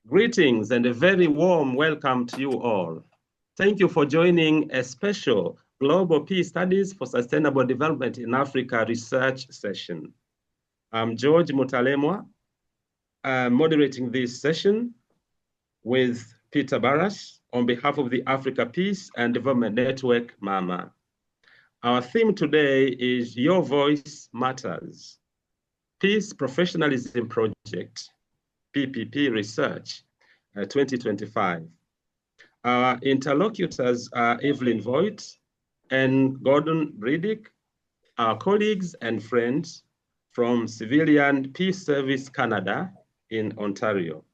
Greetings and a very warm welcome to you all. Thank you for joining a special Global Peace Studies for Sustainable Development in Africa research session. I'm George Mutalemwa, moderating this session with Peter Barash on behalf of the Africa Peace and Development Network, MAMA. Our theme today is Your Voice Matters, Peace Professionalism Project, PPP Research 2025. Our interlocutors are Evelyn Voigt and Breedyk, our colleagues and friends from Civilian Peace Service Canada in Ontario.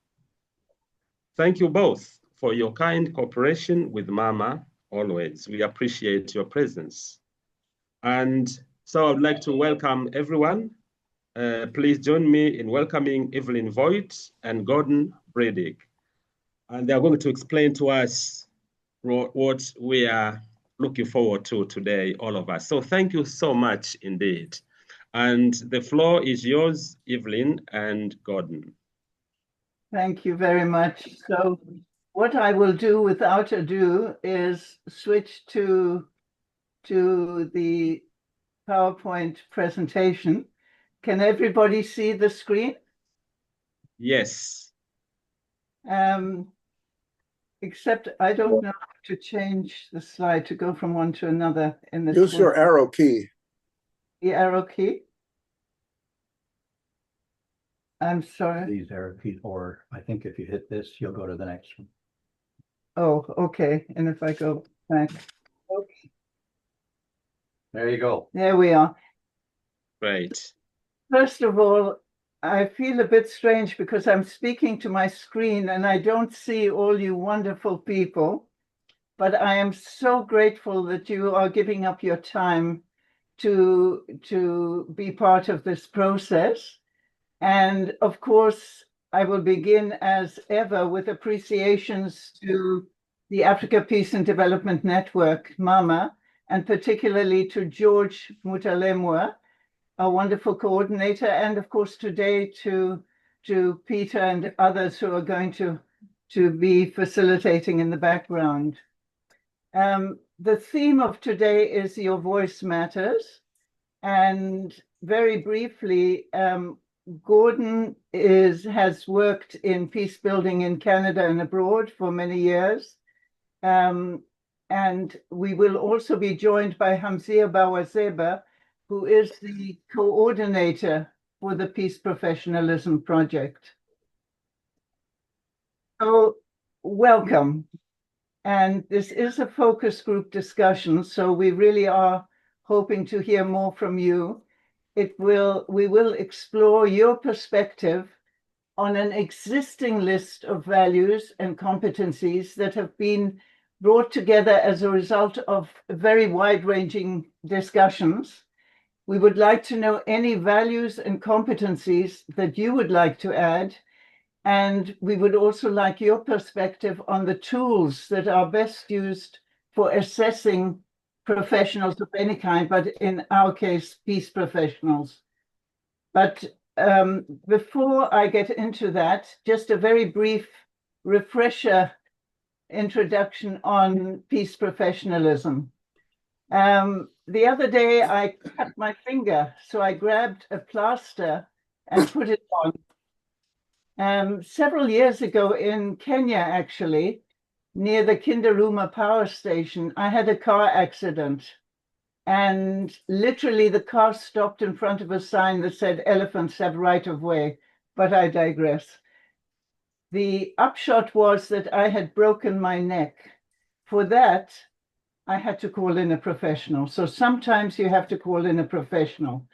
Thank you both for your kind cooperation with MAMA always. We appreciate your presence. And so I'd like to welcome everyone. Please join me in welcoming Evelyn Voigt and Gordon Breedyk. And they're going to explain to us what we are looking forward to today, all of us. So thank you so much indeed. And the floor is yours, Evelyn and Gordon. Thank you very much. So what I will do without ado is switch to the PowerPoint presentation. Can everybody see the screen? Yes. Except I don't know how to change the slide to go from one to another in this. Use your arrow key. The arrow key? I'm sorry. These arrow keys, or I think if you hit this, you'll go to the next one. Oh, okay. And if I go back. Okay. There you go. There we are. Great. First of all, I feel a bit strange because I'm speaking to my screen and I don't see all you wonderful people, but I am so grateful that you are giving up your time to be part of this process. And of course, I will begin as ever with appreciations to the Africa Peace and Development Network, MAMA, and particularly to George Mutalemwa, a wonderful coordinator, and of course today to Peter and others who are going to be facilitating in the background. The theme of today is Your Voice Matters, and very briefly, Gordon has worked in peace building in Canada and abroad for many years, and we will also be joined by Hamzia Bawazeba, who is the coordinator for the Peace Professionalism Project. So, welcome. And this is a focus group discussion, so we really are hoping to hear more from you. We will explore your perspective on an existing list of values and competencies that have been brought together as a result of very wide-ranging discussions. We would like to know any values and competencies that you would like to add, and we would also like your perspective on the tools that are best used for assessing professionals of any kind, but in our case, peace professionals. But before I get into that, just a very brief refresher introduction on peace professionalism. The other day I cut my finger, so I grabbed a plaster and put it on. Several years ago in Kenya, actually, near the Kindaruma power station, I had a car accident. And literally the car stopped in front of a sign that said elephants have right of way, but I digress. The upshot was that I had broken my neck. For that, I had to call in a professional. So sometimes you have to call in a professional.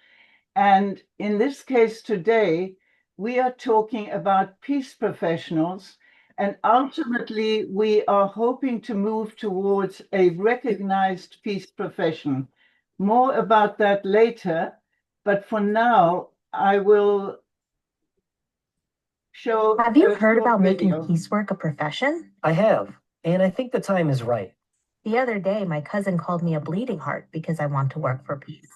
And in this case today, we are talking about peace professionals, and ultimately we are hoping to move towards a recognized peace profession. More about that later, but for now, I will show. Have you heard about making peace work a profession? I have, and I think the time is right. The other day, my cousin called me a bleeding heart because I want to work for peace.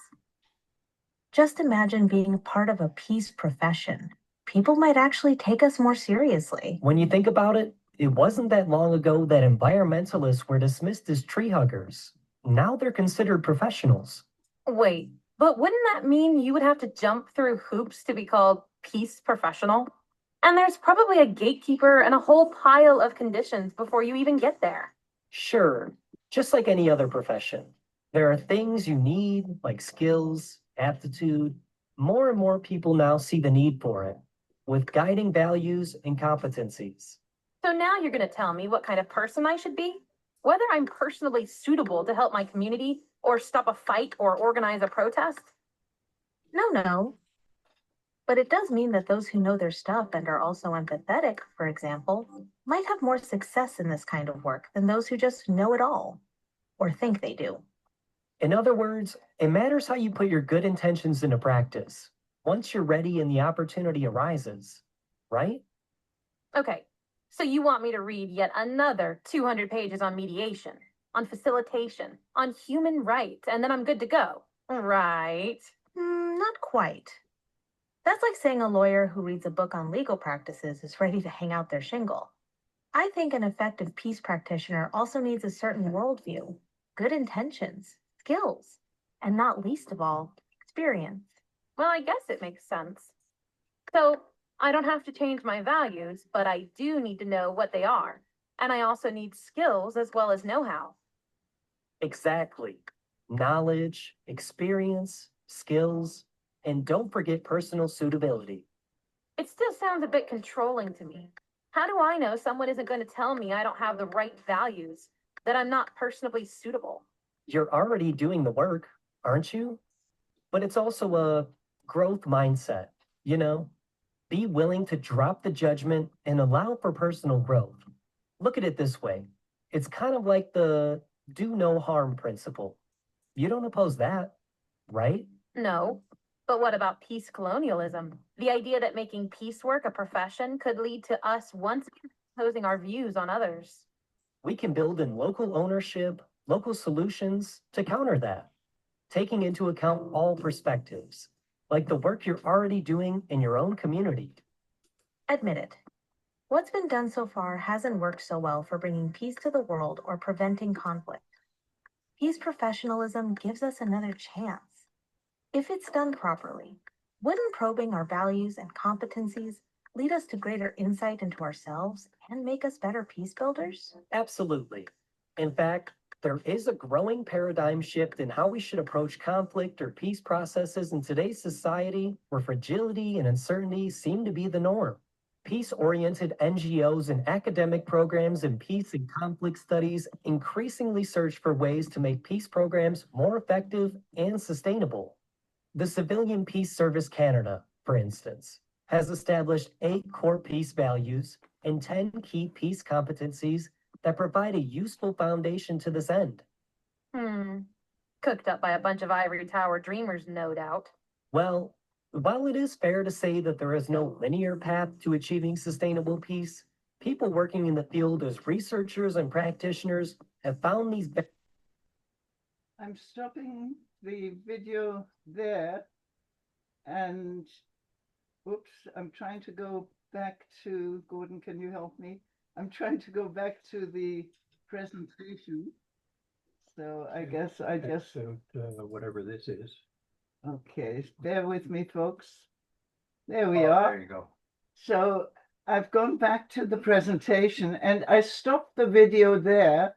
Just imagine being part of a peace profession. people might actually take us more seriously. When you think about it, it wasn't that long ago that environmentalists were dismissed as tree huggers. Now they're considered professionals. Wait, but wouldn't that mean you would have to jump through hoops to be called peace professional? And there's probably a gatekeeper and a whole pile of conditions before you even get there. Sure, just like any other profession. There are things you need, like skills, aptitude. More and more people now see the need for it, with guiding values and competencies. So now you're going to tell me what kind of person I should be? Whether I'm personally suitable to help my community or stop a fight or organize a protest? No. But it does mean that those who know their stuff and are also empathetic, for example, might have more success in this kind of work than those who just know it all, or think they do. In other words, it matters how you put your good intentions into practice once you're ready and the opportunity arises, right? Okay, so you want me to read yet another 200 pages on mediation, on facilitation, on human rights, and then I'm good to go, right? Not quite. That's like saying a lawyer who reads a book on legal practices is ready to hang out their shingle. I think an effective peace practitioner also needs a certain worldview, good intentions, skills, and not least of all, experience. Well, I guess it makes sense. So I don't have to change my values, but I do need to know what they are. And I also need skills as well as know-how. Exactly. Knowledge, experience, skills, and don't forget personal suitability. It still sounds a bit controlling to me. How do I know someone isn't going to tell me I don't have the right values, that I'm not personally suitable? You're already doing the work, aren't you? But it's also a growth mindset, you know? Be willing to drop the judgment and allow for personal growth. Look at it this way. It's kind of like the do no harm principle. You don't oppose that, right? No. But what about peace colonialism? The idea that making peace work a profession could lead to us once again imposing our views on others. We can build in local ownership, local solutions to counter that, taking into account all perspectives, like the work you're already doing in your own community. Admit it. What's been done so far hasn't worked so well for bringing peace to the world or preventing conflict. Peace professionalism gives us another chance. If it's done properly, wouldn't probing our values and competencies lead us to greater insight into ourselves and make us better peace builders? Absolutely. In fact, there is a growing paradigm shift in how we should approach conflict or peace processes in today's society where fragility and uncertainty seem to be the norm. Peace-oriented NGOs and academic programs in peace and conflict studies increasingly search for ways to make peace programs more effective and sustainable. The Civilian Peace Service Canada, for instance, has established 8 core peace values and 10 key peace competencies that provide a useful foundation to this end. Cooked up by a bunch of ivory tower dreamers, no doubt. Well, while it is fair to say that there is no linear path to achieving sustainable peace, people working in the field as researchers and practitioners have found these. I'm stopping the video there, and oops, I'm trying to go back to, Gordon, can you help me? I'm trying to go back to the presentation. So I guess I just, Whatever this is. okay, bear with me, folks. There we Oh, are. There you go. So I've gone back to the presentation and I stopped the video there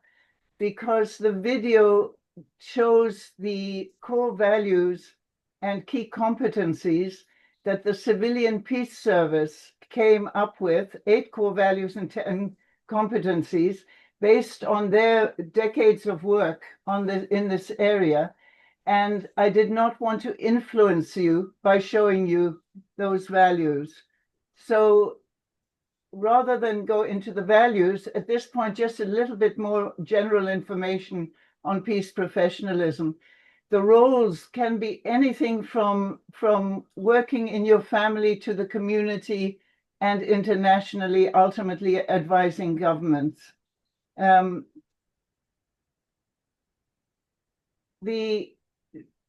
because the video shows the core values and key competencies that the Civilian Peace Service came up with, 8 core values and 10 competencies based on their decades of work in this area. And I did not want to influence you by showing you those values. So rather than go into the values, at this point, just a little bit more general information on peace professionalism. The roles can be anything from working in your family to the community and internationally, ultimately advising governments. The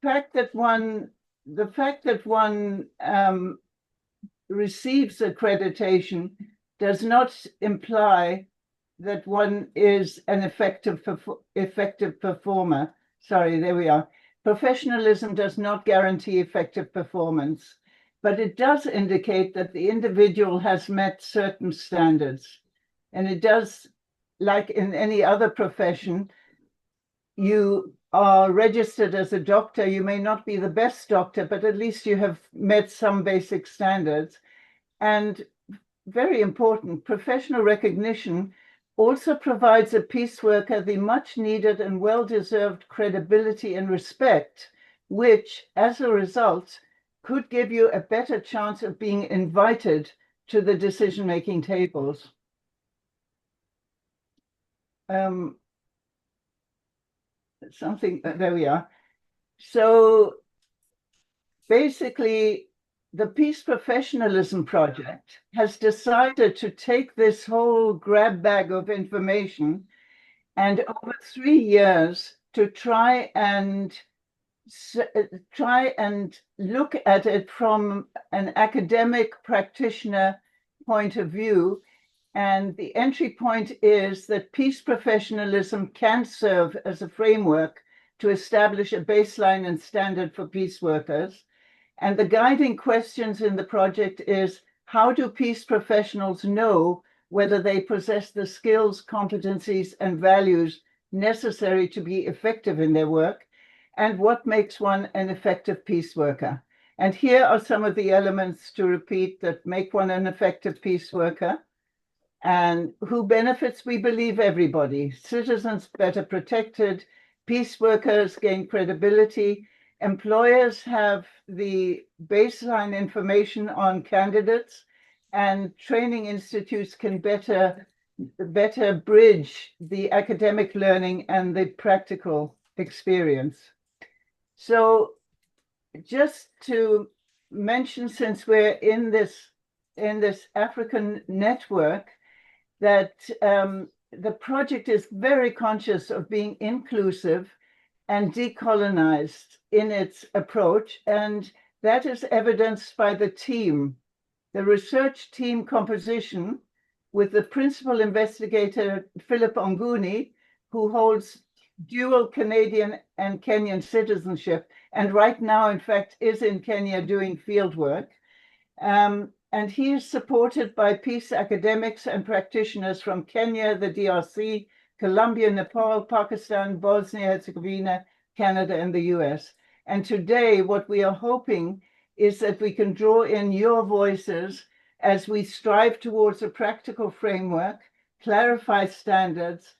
fact that one receives accreditation does not imply that one is an effective performer. Sorry, there we are. Professionalism does not guarantee effective performance, but it does indicate that the individual has met certain standards. And it does, like in any other profession, you are registered as a doctor. You may not be the best doctor, but at least you have met some basic standards. And very important, professional recognition also provides a peace worker the much needed and well-deserved credibility and respect, which, as a result, could give you a better chance of being invited to the decision-making tables. There we are. So basically, the Peace Professionalism Project has decided to take this whole grab bag of information and over 3 years to try and look at it from an academic practitioner point of view. And the entry point is that peace professionalism can serve as a framework to establish a baseline and standard for peace workers. And the guiding questions in the project is, how do peace professionals know whether they possess the skills, competencies, and values necessary to be effective in their work? And what makes one an effective peace worker? And here are some of the elements, to repeat, that make one an effective peace worker. And who benefits? We believe everybody. Citizens better protected, peace workers gain credibility, employers have the baseline information on candidates, and training institutes can better bridge the academic learning and the practical experience. So just to mention, since we're in this African network, that the project is very conscious of being inclusive and decolonized in its approach, and that is evidenced by the team, the research team composition, with the principal investigator, Philip Onguni, who holds dual Canadian and Kenyan citizenship, and right now, in fact, is in Kenya doing field work. And he is supported by peace academics and practitioners from Kenya, the DRC, Colombia, Nepal, Pakistan, Bosnia-Herzegovina, Canada, and the US. And today, what we are hoping is that we can draw in your voices as we strive towards a practical framework, clarify standards,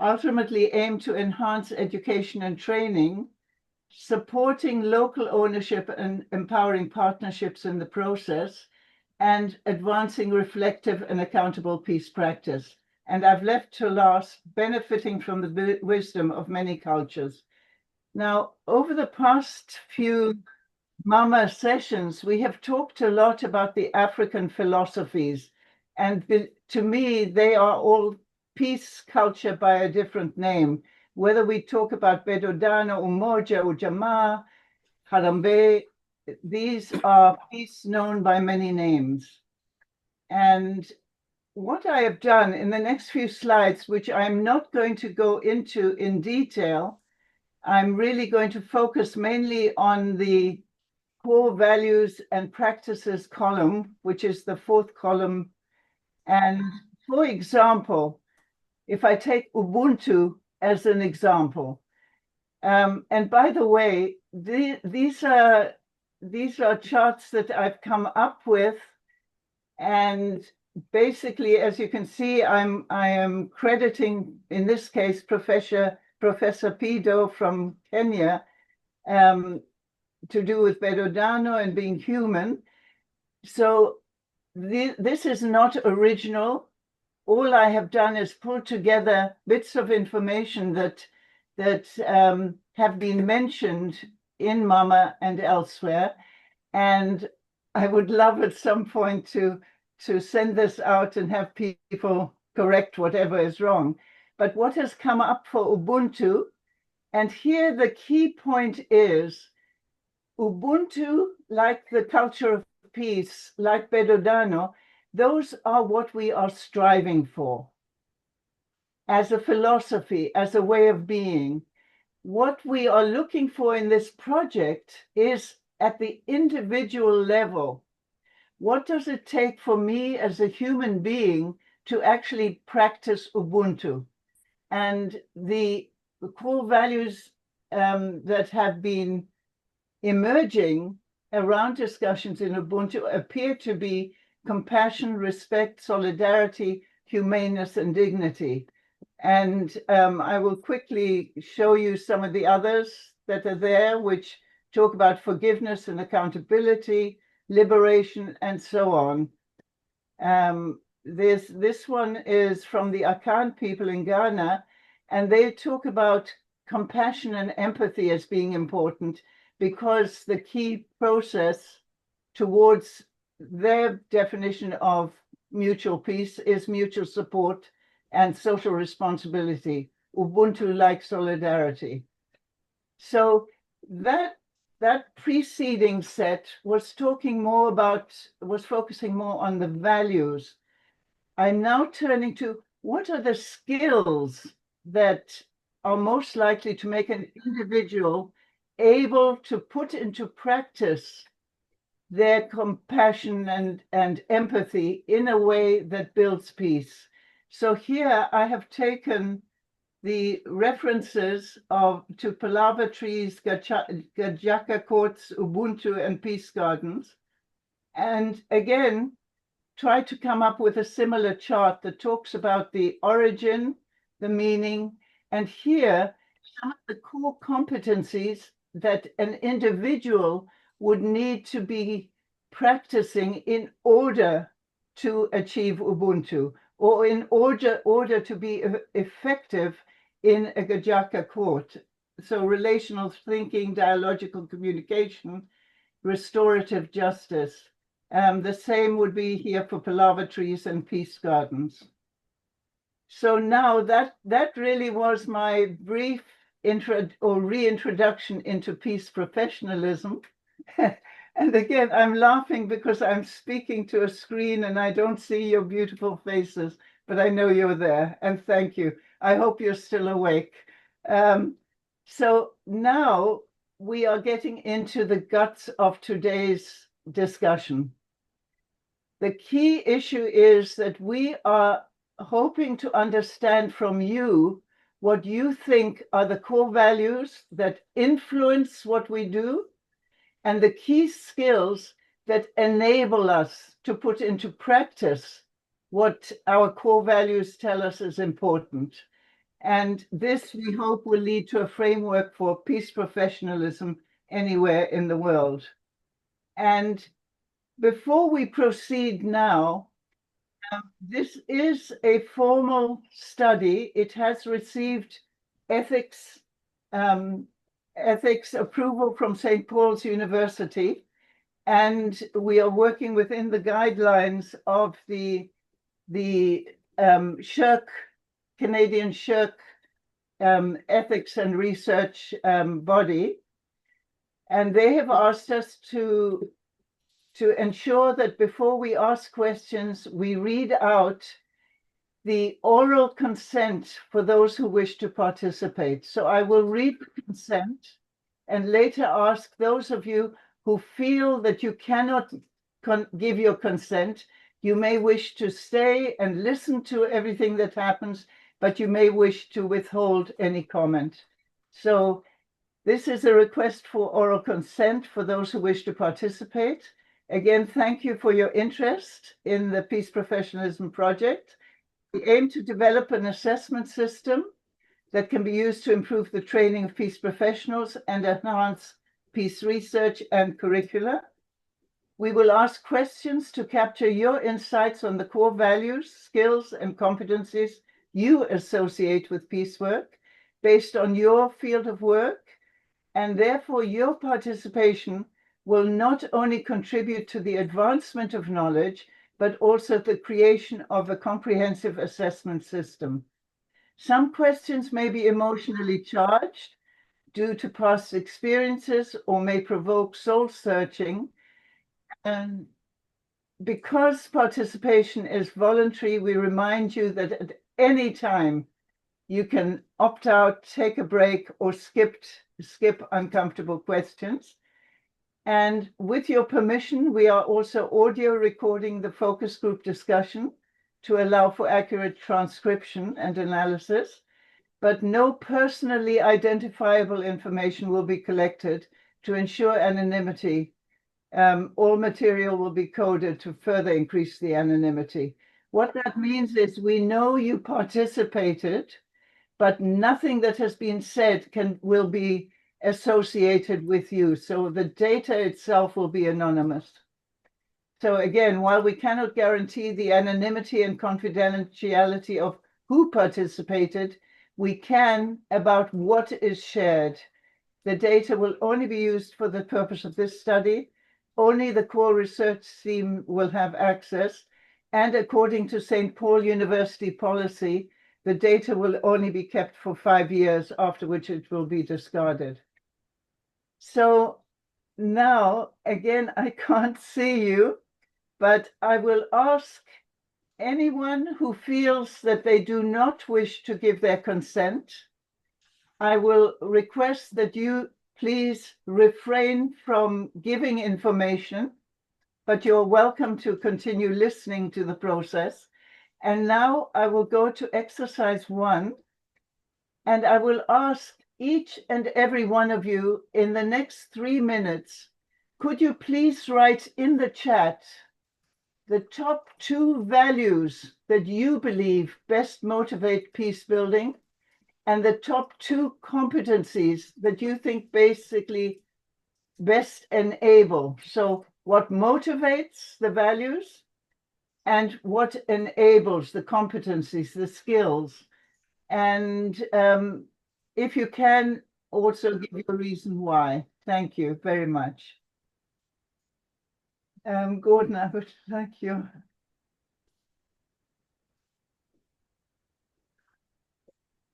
ultimately aim to enhance education and training, supporting local ownership and empowering partnerships in the process, and advancing reflective and accountable peace practice. And I've left to last, benefiting from the wisdom of many cultures. Now, over the past few Mama sessions, we have talked a lot about the African philosophies. And to me, they are all peace culture by a different name. Whether we talk about Bedodana, Umoja, Ujamaa, Harambe, these are peace known by many names. And what I have done in the next few slides, which I'm not going to go into in detail, I'm really going to focus mainly on the core values and practices column, which is the fourth column. And for example, if I take Ubuntu as an example, and by the way, these are charts that I've come up with, and basically, as you can see, I am crediting, in this case, Professor Pido from Kenya, to do with Bedodano and being human. So this is not original. All I have done is pull together bits of information that have been mentioned in Mama and elsewhere. And I would love at some point to send this out and have people correct whatever is wrong. But what has come up for Ubuntu, and here the key point is, Ubuntu, like the culture of peace, like Bedodano, those are what we are striving for as a philosophy, as a way of being. What we are looking for in this project is at the individual level. What does it take for me as a human being to actually practice Ubuntu? And the core values that have been emerging around discussions in Ubuntu appear to be compassion, respect, solidarity, humaneness, and dignity. And I will quickly show you some of the others that are there, which talk about forgiveness and accountability, liberation, and so on. This one is from the Akan people in Ghana, and they talk about compassion and empathy as being important because the key process towards their definition of mutual peace is mutual support and social responsibility, Ubuntu-like solidarity. So that preceding set was focusing more on the values. I'm now turning to what are the skills that are most likely to make an individual able to put into practice their compassion and empathy in a way that builds peace. So here I have taken the references to Palava Trees, Gajaka Courts, Ubuntu, and Peace Gardens, and again, try to come up with a similar chart that talks about the origin, the meaning, and here, some of the core competencies that an individual would need to be practicing in order to achieve Ubuntu, or in order to be effective in a Gajaka court. So relational thinking, dialogical communication, restorative justice. The same would be here for Palava Trees and Peace Gardens. So now that really was my brief reintroduction into peace professionalism. And again, I'm laughing because I'm speaking to a screen and I don't see your beautiful faces, but I know you're there, and thank you. I hope you're still awake. So now we are getting into the guts of today's discussion. The key issue is that we are hoping to understand from you what you think are the core values that influence what we do and the key skills that enable us to put into practice what our core values tell us is important. And this, we hope, will lead to a framework for peace professionalism anywhere in the world. And before we proceed now, this is a formal study. It has received ethics approval from St. Paul's University, and we are working within the guidelines of the Canadian SHRC ethics and research body, and they have asked us to ensure that before we ask questions, we read out the oral consent for those who wish to participate. So I will read the consent and later ask those of you who feel that you cannot give your consent. You may wish to stay and listen to everything that happens, but you may wish to withhold any comment. So this is a request for oral consent for those who wish to participate. Again, thank you for your interest in the Peace Professionalism Project. We aim to develop an assessment system that can be used to improve the training of peace professionals and enhance peace research and curricula. We will ask questions to capture your insights on the core values, skills, and competencies you associate with peace work based on your field of work, and therefore your participation will not only contribute to the advancement of knowledge, but also the creation of a comprehensive assessment system. Some questions may be emotionally charged due to past experiences or may provoke soul searching. And because participation is voluntary, we remind you that at any time you can opt out, take a break, or skip uncomfortable questions. And with your permission, we are also audio recording the focus group discussion to allow for accurate transcription and analysis, but no personally identifiable information will be collected to ensure anonymity. All material will be coded to further increase the anonymity. What that means is we know you participated, but nothing that has been said will be associated with you. So the data itself will be anonymous. So again, while we cannot guarantee the anonymity and confidentiality of who participated, we can about what is shared. The data will only be used for the purpose of this study. Only the core research team will have access. And according to St. Paul University policy, the data will only be kept for 5 years, after which it will be discarded. So now, again, I can't see you, but I will ask anyone who feels that they do not wish to give their consent, I will request that you please refrain from giving information, but you're welcome to continue listening to the process. And now I will go to exercise 1, and I will ask each and every one of you in the next 3 minutes, could you please write in the chat the top 2 values that you believe best motivate peace building, and the top 2 competencies that you think basically best enable. So what motivates the values and what enables the competencies, the skills. And if you can, also give a reason why. Thank you very much. Gordon, I would like you.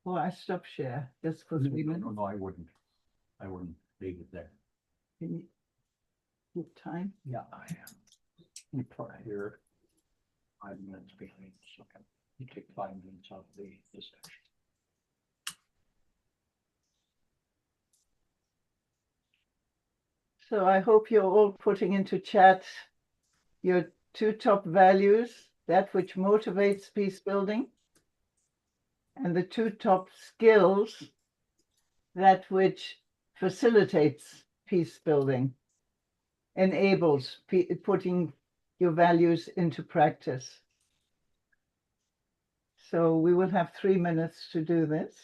Oh, I stop share just for 3 minutes. No, I wouldn't. I wouldn't leave it there. Can you give time? Yeah, I am. You put here 5 minutes behind, so you take 5 minutes out of the discussion. So I hope you're all putting into chat your 2 top values, that which motivates peace building, and the 2 top skills, that which facilitates peace building, enables putting your values into practice. So we will have 3 minutes to do this.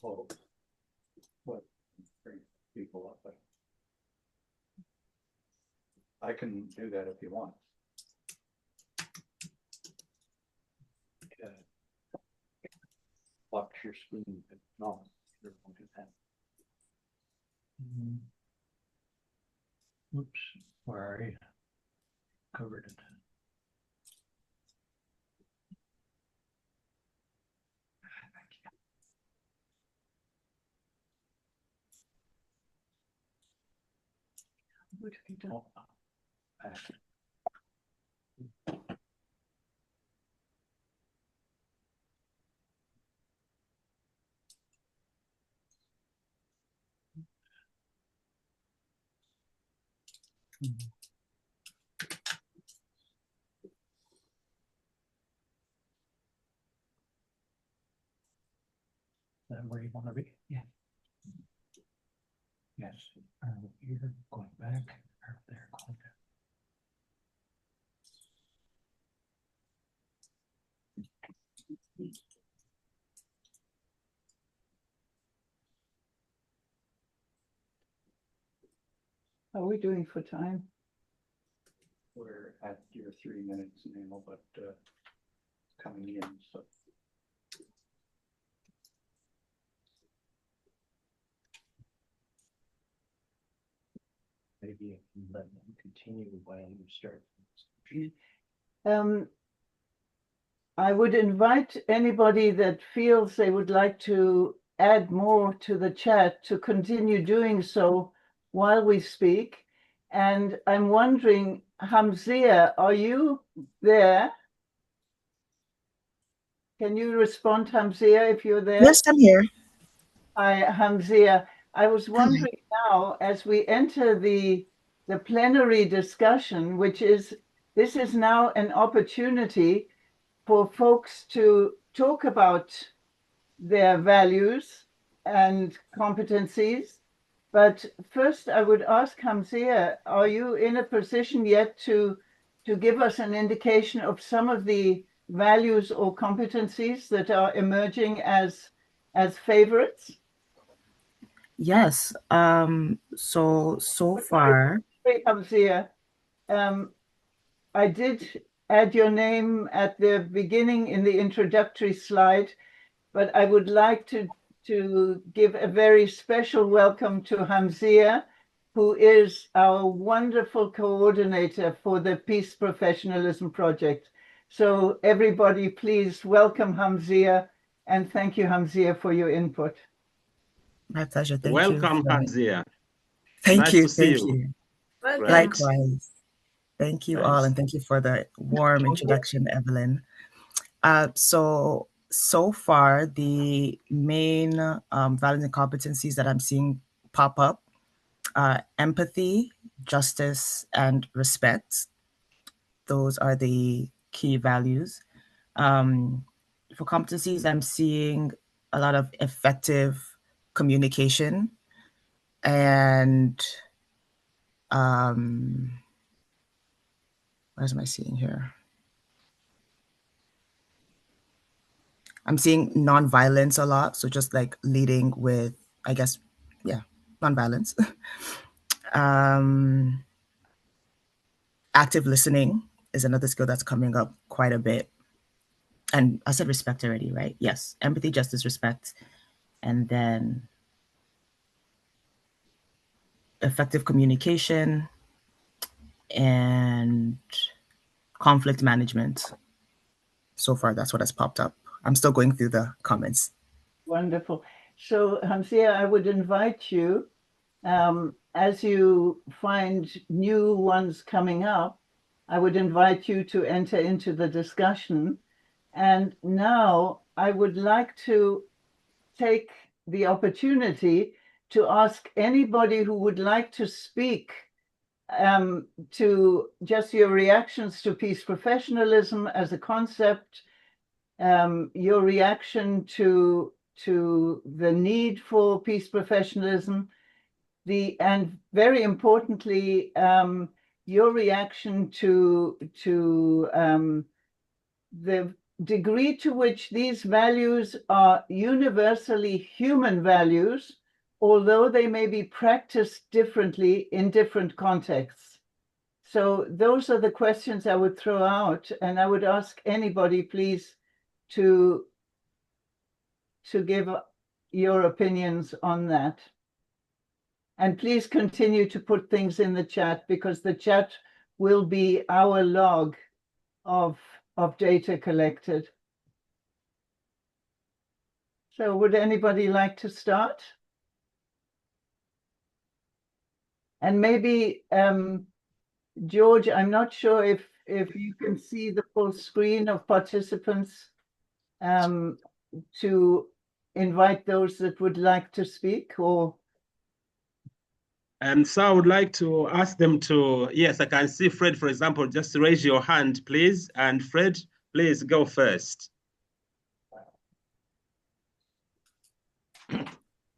Oh, what? Bring people up, but I can do that if you want. Watch your screen. No, you won't do that. Oops, where are you? Covered it. What have you done? Oh, back. Is that where you want to be? Yeah. Yes. here, going back, there, going back. How are we doing for time? We're at your 3 minutes now, but coming in, so. Maybe if you let them continue while you start. I would invite anybody that feels they would like to add more to the chat to continue doing so while we speak. And I'm wondering, Hamzia, are you there? Can you respond, Hamzia, if you're there? Yes, I'm here. Hi, Hamzia. I was wondering now, as we enter the plenary discussion, this is now an opportunity for folks to talk about their values and competencies. But first, I would ask Hamzia, are you in a position yet to give us an indication of some of the values or competencies that are emerging as favorites? Yes. So far, Hey, Hamzia, I did add your name at the beginning in the introductory slide, but I would like to give a very special welcome to Hamzia, who is our wonderful coordinator for the Peace Professionalism Project. So everybody, please welcome Hamzia, and thank you, Hamzia, for your input. my pleasure. Thank Welcome, you. Hamzia. Thank Nice you. to see Thank you. you. Welcome. Right. Likewise. Thank you all, Thanks. and thank you for the warm introduction, Evelyn. So far, the main values and competencies that I'm seeing pop up are empathy, justice, and respect. Those are the key values. For competencies, I'm seeing a lot of effective communication and what am I seeing here? I'm seeing nonviolence a lot. So just like leading with, I guess, yeah, nonviolence. Active listening is another skill that's coming up quite a bit. And I said respect already, right? Yes, empathy, justice, respect. And then effective communication and conflict management. So far, that's what has popped up. I'm still going through the comments. Wonderful. So, Hamzia, I would invite you, as you find new ones coming up, I would invite you to enter into the discussion. And now I would like to take the opportunity to ask anybody who would like to speak to just your reactions to peace professionalism as a concept, your reaction to the need for peace professionalism, and very importantly, your reaction to the degree to which these values are universally human values, although they may be practiced differently in different contexts. So those are the questions I would throw out, and I would ask anybody, please, to give your opinions on that. And please continue to put things in the chat, because the chat will be our log of data collected. So would anybody like to start? And maybe, George, I'm not sure if you can see the full screen of participants to invite those that would like to speak, or? And so I would like to ask them to, yes, I can see Fred, for example, just raise your hand, please. And Fred, please go first.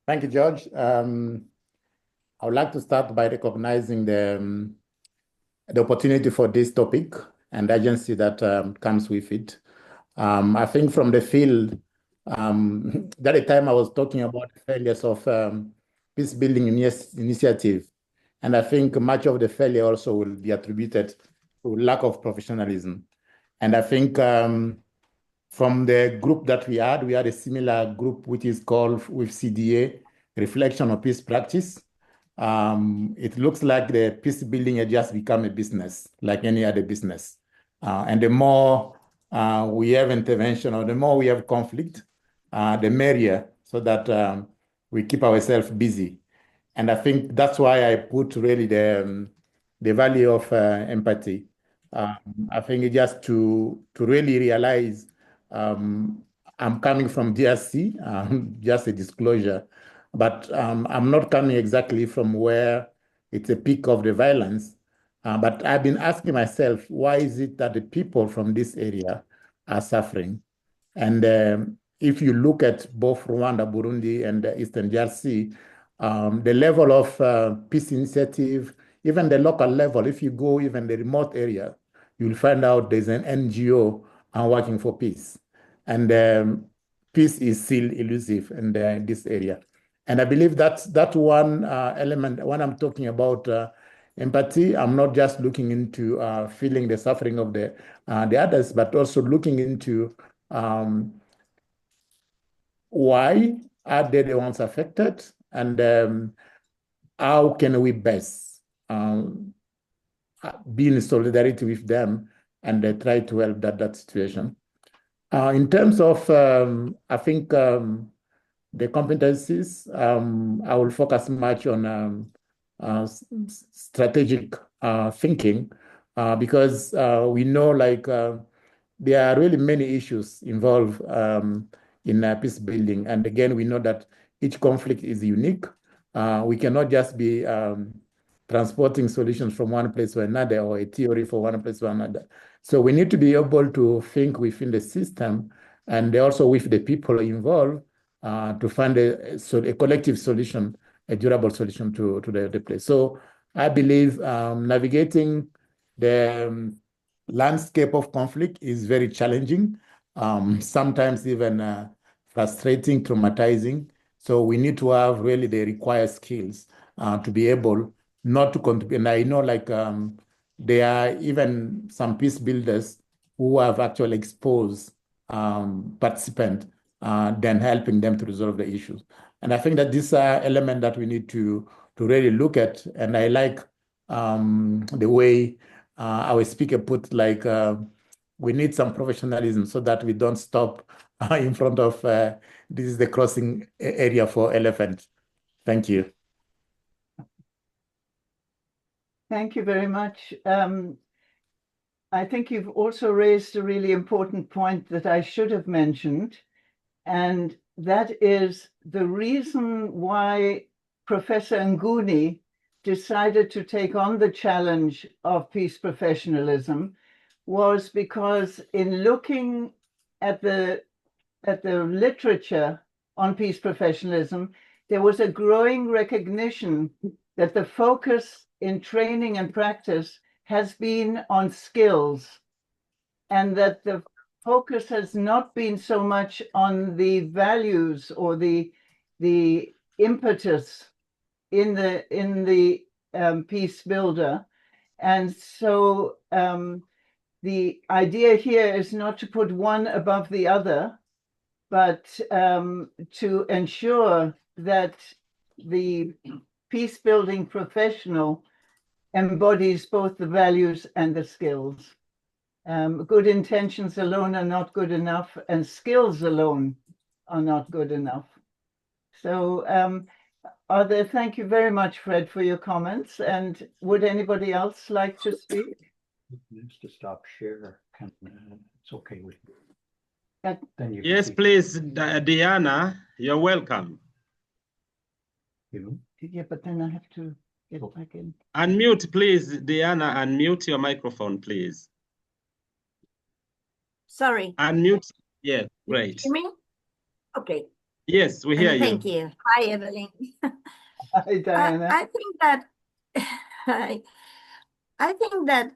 Thank you, George. I would like to start by recognizing the opportunity for this topic and the urgency that comes with it. I think from the field, that time I was talking about the failures of peace building initiative. And I think much of the failure also will be attributed to lack of professionalism. And I think from the group that we had a similar group which is called with CDA, Reflection on Peace Practice. It looks like the peace building has just become a business, like any other business. And the more we have intervention or the more we have conflict, the merrier, so that we keep ourselves busy. And I think that's why I put really the value of empathy. I think it's just to really realize I'm coming from DRC, just a disclosure, but I'm not coming exactly from where it's a peak of the violence. But I've been asking myself, why is it that the people from this area are suffering? And if you look at both Rwanda, Burundi, and the Eastern DRC, the level of peace initiative, even the local level, if you go even the remote area, you'll find out there's an NGO working for peace. And peace is still elusive in this area. And I believe that's that one element. When I'm talking about empathy, I'm not just looking into feeling the suffering of the others, but also looking into why are they the ones affected, and how can we best be in solidarity with them and try to help that situation. In terms of, I think, the competencies, I will focus much on strategic thinking, because we know there are really many issues involved in peace building. And again, we know that each conflict is unique. We cannot just be transporting solutions from one place to another, or a theory from one place to another. So we need to be able to think within the system and also with the people involved to find a collective solution, a durable solution to the place. So I believe navigating the landscape of conflict is very challenging, sometimes even frustrating, traumatizing. So we need to have really the required skills to be able not to contribute. And I know there are even some peace builders who have actually exposed participants, then helping them to resolve the issues. And I think that these are elements that we need to really look at. And I like the way our speaker put, we need some professionalism so that we don't stop in front of this is the crossing area for elephant. Thank you. Thank you very much. I think you've also raised a really important point that I should have mentioned, and that is the reason why Professor Nguni decided to take on the challenge of peace professionalism was because in looking at the literature on peace professionalism, there was a growing recognition that the focus in training and practice has been on skills, and that the focus has not been so much on the values or the impetus in the peace builder. And so the idea here is not to put one above the other, but to ensure that the peace building professional embodies both the values and the skills. Good intentions alone are not good enough, and skills alone are not good enough. So thank you very much, Fred, for your comments. And would anybody else like to speak? Needs to stop share. It's okay with you. Then you yes, please, Diana, you're welcome. Yeah, but then I have to get back in. Unmute, please, Diana. Unmute your microphone, please. Sorry. Unmute. Yeah, great. You hear me? Okay. Yes, we hear you. Thank you. Hi, Evelyn. Hi, Diana. I think that I think that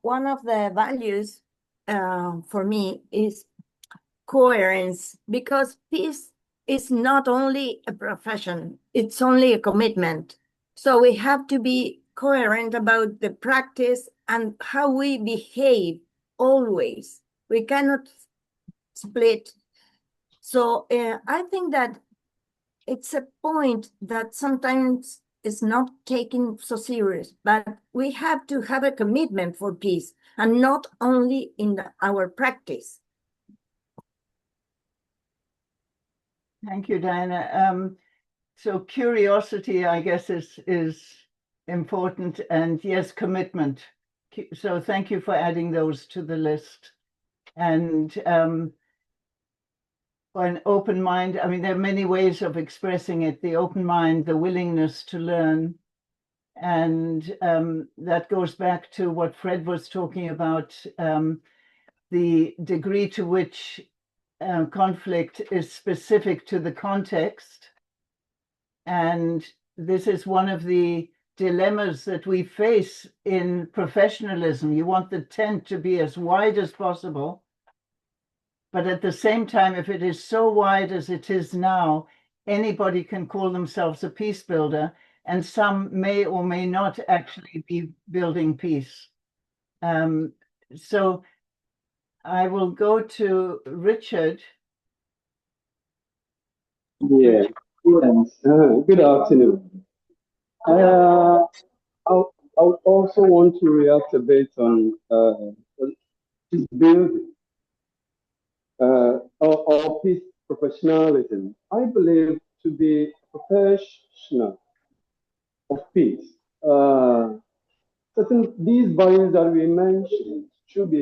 one of the values for me is coherence, because peace is not only a profession, it's only a commitment. So we have to be coherent about the practice and how we behave always. We cannot split. So I think that it's a point that sometimes is not taken so serious, but we have to have a commitment for peace, and not only in our practice. Thank you, Diana. So curiosity, I guess, is important, and yes, commitment. So thank you for adding those to the list. And an open mind, I mean, there are many ways of expressing it. The open mind, the willingness to learn. And that goes back to what Fred was talking about, the degree to which conflict is specific to the context. And this is one of the dilemmas that we face in professionalism. You want the tent to be as wide as possible, but at the same time, if it is so wide as it is now, anybody can call themselves a peace builder, and some may or may not actually be building peace. So I will go to Richard. Yeah, yes. Good afternoon. I also want to react a bit on peace building or peace professionalism. I believe to be a professional of peace, certain these values that we mentioned should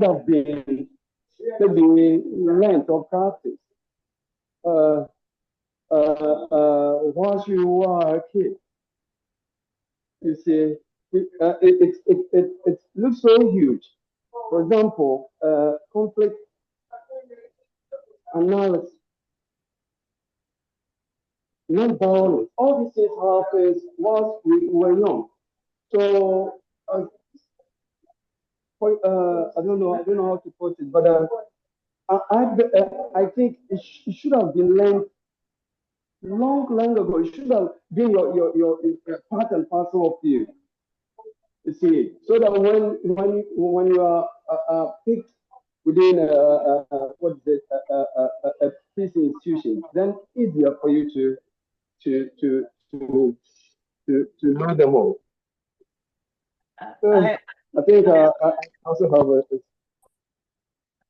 have been maybe learned or practiced once you are a kid. You see, it looks so huge. For example, conflict analysis, non-violence, all these things happen once we were young. So I don't know how to put it, but I think it should have been learned long ago. It should have been your part and parcel of you. You see, so that when you are picked within a peace institution, then easier for you to know them all. I think I also have a.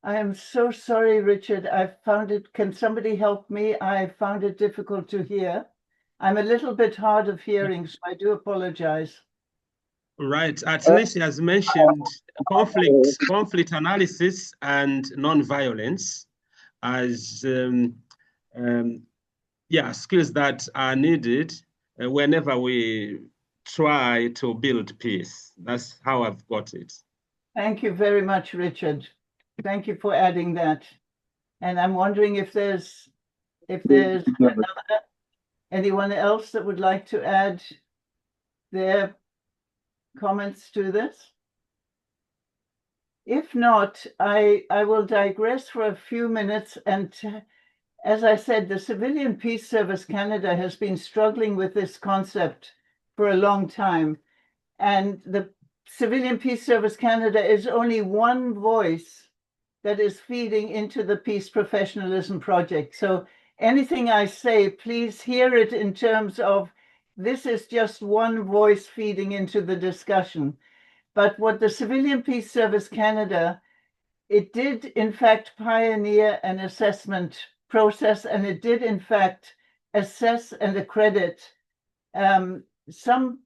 I am so sorry, Richard. I found it. Can somebody help me? I found it difficult to hear. I'm a little bit hard of hearing, so I do apologize. Right. Atnesi has mentioned conflict analysis and non-violence as skills that are needed whenever we try to build peace. That's how I've got it. Thank you very much, Richard. Thank you for adding that. And I'm wondering if there's anyone else that would like to add their comments to this. If not, I will digress for a few minutes. And as I said, the Civilian Peace Service Canada has been struggling with this concept for a long time. And the Civilian Peace Service Canada is only one voice that is feeding into the Peace Professionalism Project. So anything I say, please hear it in terms of this is just one voice feeding into the discussion. But what the Civilian Peace Service Canada, it did in fact pioneer an assessment process, and it did in fact assess and accredit some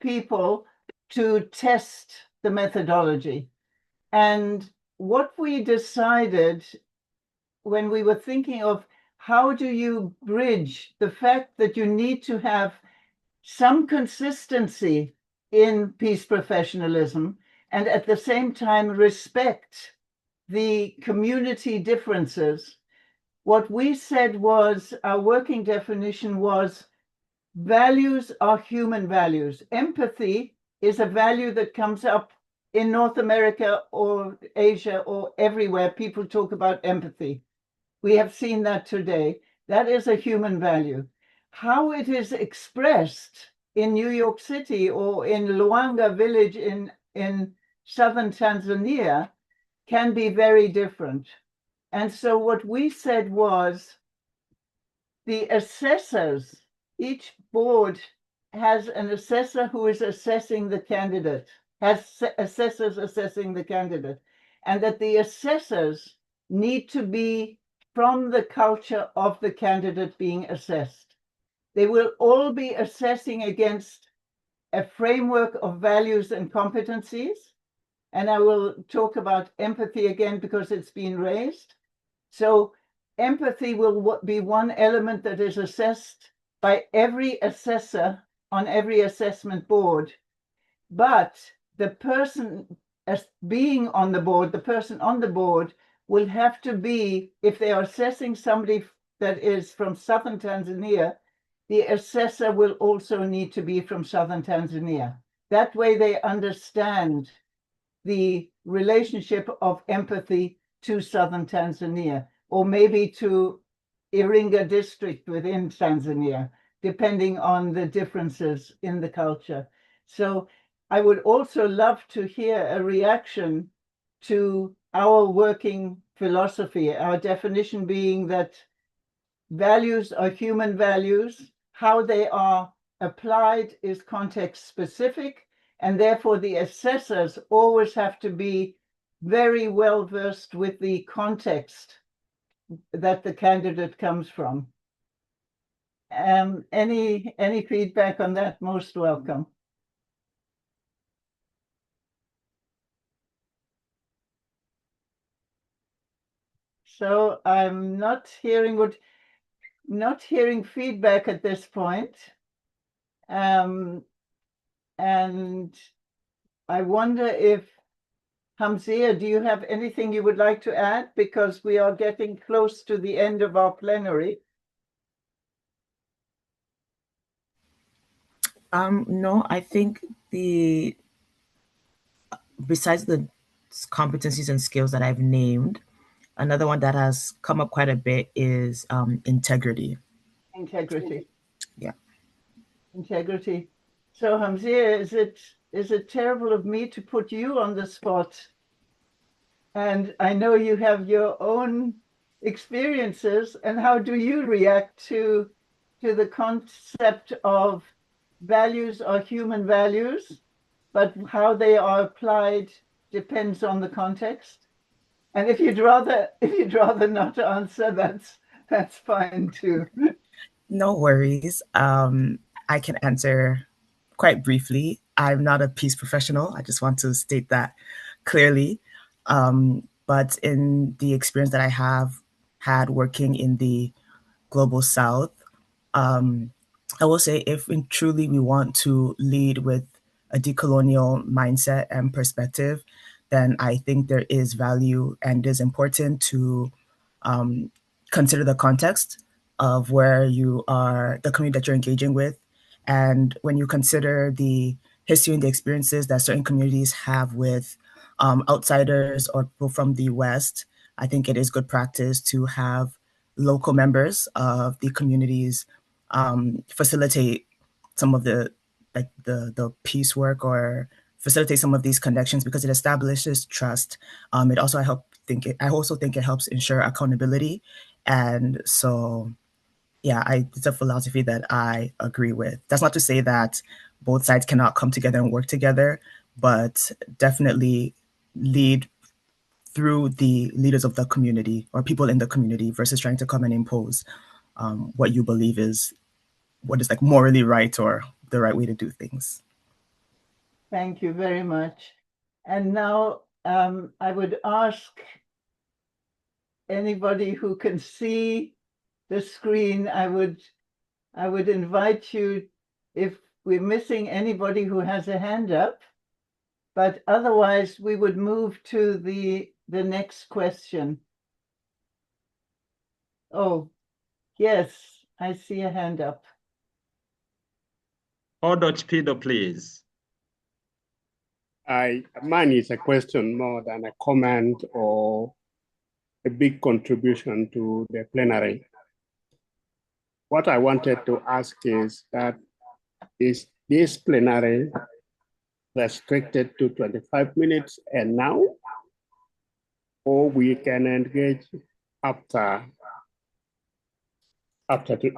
people to test the methodology. And what we decided when we were thinking of how do you bridge the fact that you need to have some consistency in peace professionalism and at the same time respect the community differences, What we said was, our working definition was, values are human values. Empathy is a value that comes up in North America or Asia or everywhere. People talk about empathy. We have seen that today. That is a human value. How it is expressed in New York City or in Luanga village in southern Tanzania can be very different. And so what we said was, the assessors, each board has an assessor who is assessing the candidate, has assessors assessing the candidate, and that the assessors need to be from the culture of the candidate being assessed. They will all be assessing against a framework of values and competencies. And I will talk about empathy again because it's been raised. So empathy will be one element that is assessed by every assessor on every assessment board. But the person as being on the board, the person on the board will have to be, if they are assessing somebody that is from southern Tanzania, the assessor will also need to be from southern Tanzania. That way they understand the relationship of empathy to southern Tanzania, or maybe to Iringa district within Tanzania, depending on the differences in the culture. So I would also love to hear a reaction to our working philosophy, our definition being that values are human values. How they are applied is context specific, and therefore the assessors always have to be very well versed with the context that the candidate comes from. Any feedback on that? Most welcome. So I'm not hearing feedback at this point. And I wonder if, Hamzia, do you have anything you would like to add? Because we are getting close to the end of our plenary. No, I think besides the competencies and skills that I've named, another one that has come up quite a bit is integrity. Integrity. Yeah. Integrity. So Hamzia, is it terrible of me to put you on the spot? And I know you have your own experiences, and how do you react to the concept of values are human values, but how they are applied depends on the context? And if you'd rather not answer, that's fine too. No worries. I can answer quite briefly. I'm not a peace professional. I just want to state that clearly. But in the experience that I have had working in the global South, I will say if truly we want to lead with a decolonial mindset and perspective, then I think there is value and it is important to consider the context of where you are, the community that you're engaging with. And when you consider the history and the experiences that certain communities have with outsiders or people from the West, I think it is good practice to have local members of the communities facilitate some of the peace work or facilitate some of these connections because it establishes trust. I also think it helps ensure accountability. And so, yeah, it's a philosophy that I agree with. That's not to say that both sides cannot come together and work together, but definitely lead through the leaders of the community or people in the community versus trying to come and impose what you believe is what is like morally right or the right way to do things. Thank you very much. And now I would ask anybody who can see the screen, I would invite you, if we're missing anybody who has a hand up, but otherwise we would move to the next question. Oh, yes, I see a hand up. Pedo, please. Mine is a question more than a comment or a big contribution to the plenary. What I wanted to ask is that, is this plenary restricted to 25 minutes and now, or we can engage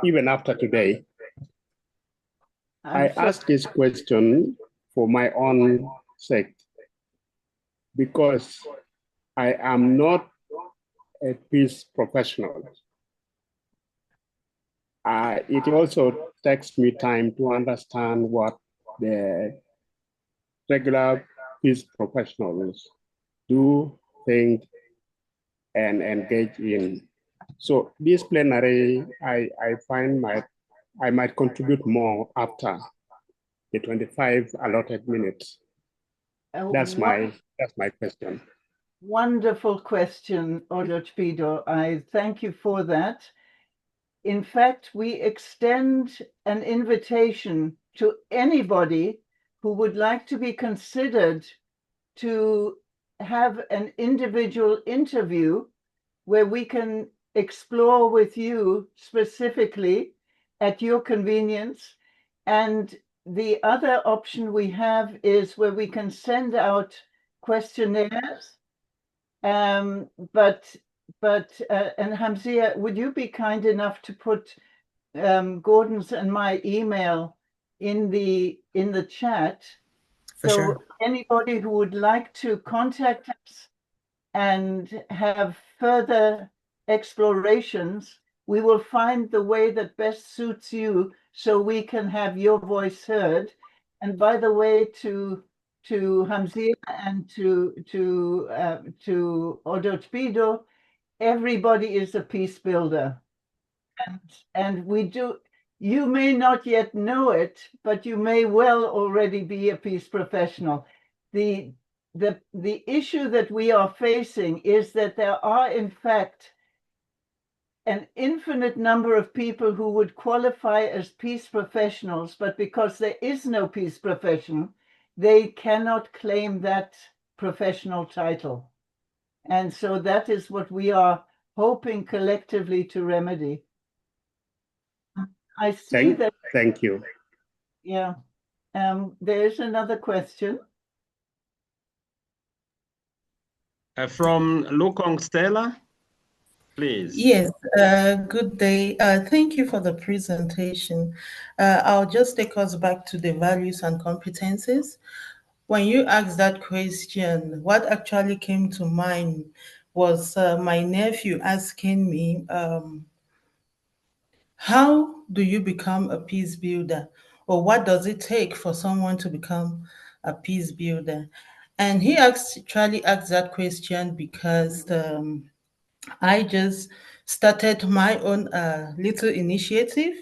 even after today? I ask this question for my own sake, because I am not a peace professional. It also takes me time to understand what the regular peace professionals do, think, and engage in. So this plenary, I find I might contribute more after the 25 allotted minutes. That's my question. Wonderful question, Pedo. I thank you for that. In fact, we extend an invitation to anybody who would like to be considered to have an individual interview where we can explore with you specifically at your convenience. And the other option we have is where we can send out questionnaires. And Hamzia, would you be kind enough to put Gordon's and my email in the chat? For so sure. Anybody who would like to contact us and have further explorations, we will find the way that best suits you so we can have your voice heard. And by the way, to Hamzia and to Odotbido, everybody is a peace builder. And we do, you may not yet know it, but you may well already be a peace professional. The issue that we are facing is that there are, in fact, an infinite number of people who would qualify as peace professionals, but because there is no peace profession, they cannot claim that professional title. And so that is what we are hoping collectively to remedy. I see that. Thank you. Yeah. There's another question. From Lukong Stella, please. Yes, good day. Thank you for the presentation. I'll just take us back to the values and competencies. When you asked that question, what actually came to mind was my nephew asking me, how do you become a peace builder? Or what does it take for someone to become a peace builder? And he actually asked that question because I just started my own little initiative,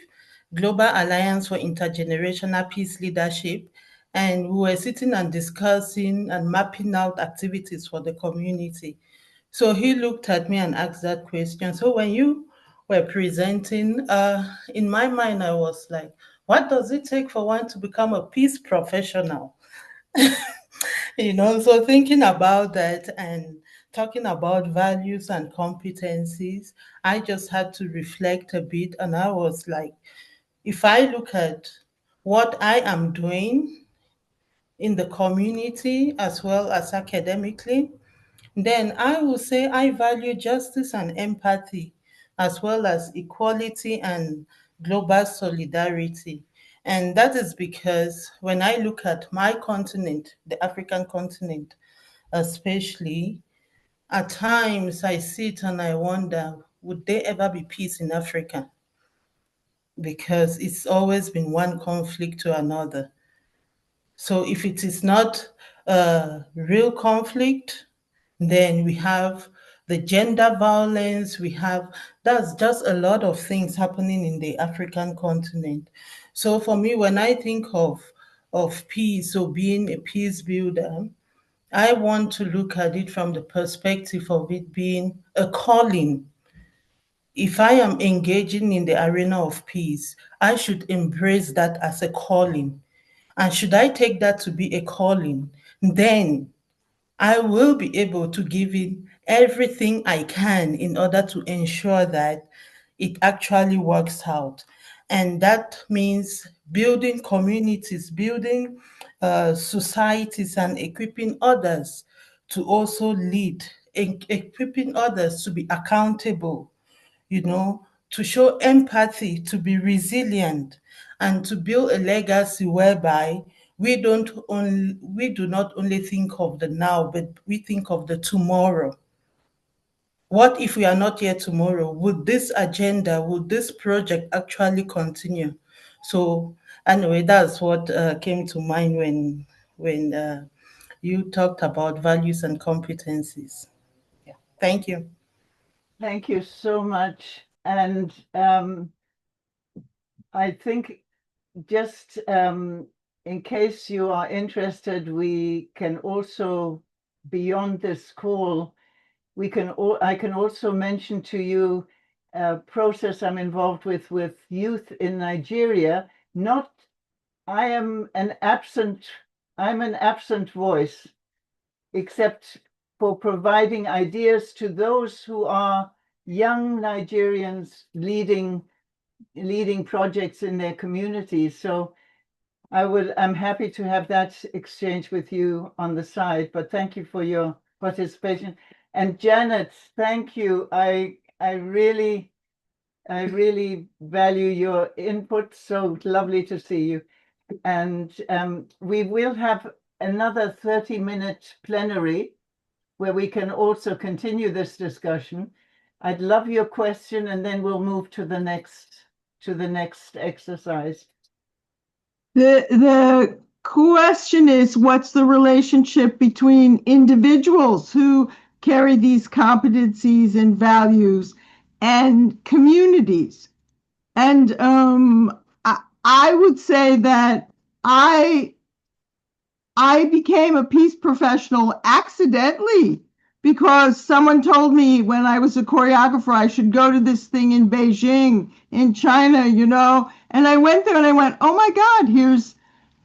Global Alliance for Intergenerational Peace Leadership. And we were sitting and discussing and mapping out activities for the community. So he looked at me and asked that question. So when you were presenting, in my mind, I was like, what does it take for one to become a peace professional? So thinking about that and talking about values and competencies, I just had to reflect a bit. And I was like, if I look at what I am doing in the community as well as academically, then I will say I value justice and empathy, as well as equality and global solidarity. And that is because when I look at my continent, the African continent especially, at times I sit and I wonder, would there ever be peace in Africa? Because it's always been one conflict to another. So if it is not a real conflict, then we have the gender violence, that's just a lot of things happening in the African continent. So for me, when I think of peace or being a peace builder, I want to look at it from the perspective of it being a calling. if I am engaging in the arena of peace, I should embrace that as a calling. And should I take that to be a calling, then I will be able to give in everything I can in order to ensure that it actually works out. And that means building communities, building societies, and equipping others to also lead, equipping others to be accountable, to show empathy, to be resilient, and to build a legacy whereby we do not only think of the now, but we think of the tomorrow. What if we are not here tomorrow? Would this agenda, would this project actually continue? So anyway, that's what came to mind when you talked about values and competencies. Yeah. Thank you. Thank you so much. And I think just in case you are interested, we can also, beyond this call, I can also mention to you a process I'm involved with youth in Nigeria. I'm an absent voice, except for providing ideas to those who are young Nigerians leading projects in their communities. So I'm happy to have that exchange with you on the side, but thank you for your participation. And Janet, thank you. I really value your input. So lovely to see you. And we will have another 30-minute plenary where we can also continue this discussion. I'd love your question, and then we'll move to the next exercise. The question is, what's the relationship between individuals who carry these competencies and values and communities? And I would say that I became a peace professional accidentally because someone told me when I was a choreographer I should go to this thing in Beijing in China, and I went there and I went, oh my God, here's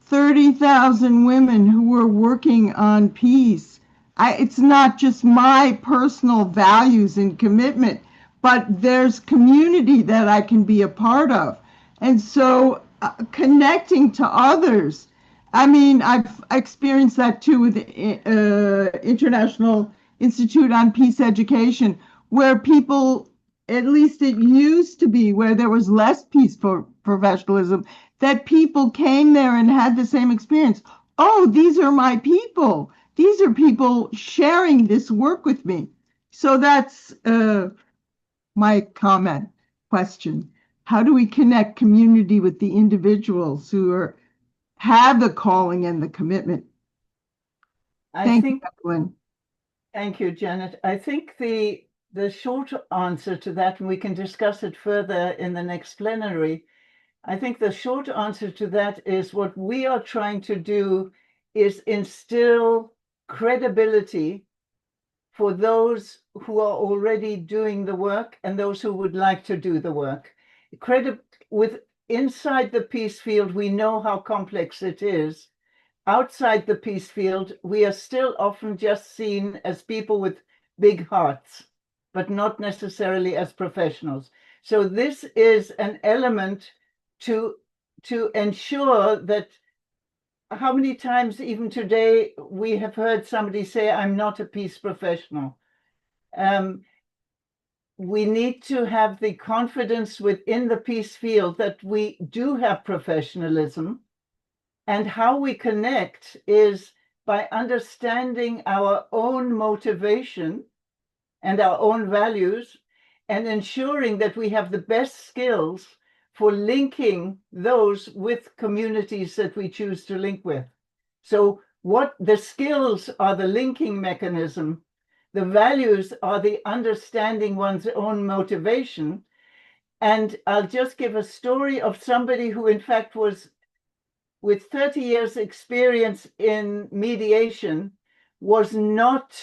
30,000 women who were working on peace. It's not just my personal values and commitment, but there's community that I can be a part of. And so connecting to others, I mean, I've experienced that too with the International Institute on Peace Education, where people, at least it used to be where there was less peaceful professionalism, that people came there and had the same experience. Oh, these are my people. These are people sharing this work with me. So that's my question. How do we connect community with the individuals who have the calling and the commitment? Thank you, Evelyn. Thank you, Janet. I think the short answer to that, and we can discuss it further in the next plenary, I think the short answer to that is what we are trying to do is instill credibility for those who are already doing the work and those who would like to do the work. Inside the peace field, we know how complex it is. Outside the peace field, we are still often just seen as people with big hearts, but not necessarily as professionals. So this is an element to ensure that. How many times even today we have heard somebody say, I'm not a peace professional. We need to have the confidence within the peace field that we do have professionalism. And how we connect is by understanding our own motivation and our own values and ensuring that we have the best skills for linking those with communities that we choose to link with. So what the skills are the linking mechanism, the values are the understanding one's own motivation. And I'll just give a story of somebody who in fact was with 30 years experience in mediation, was not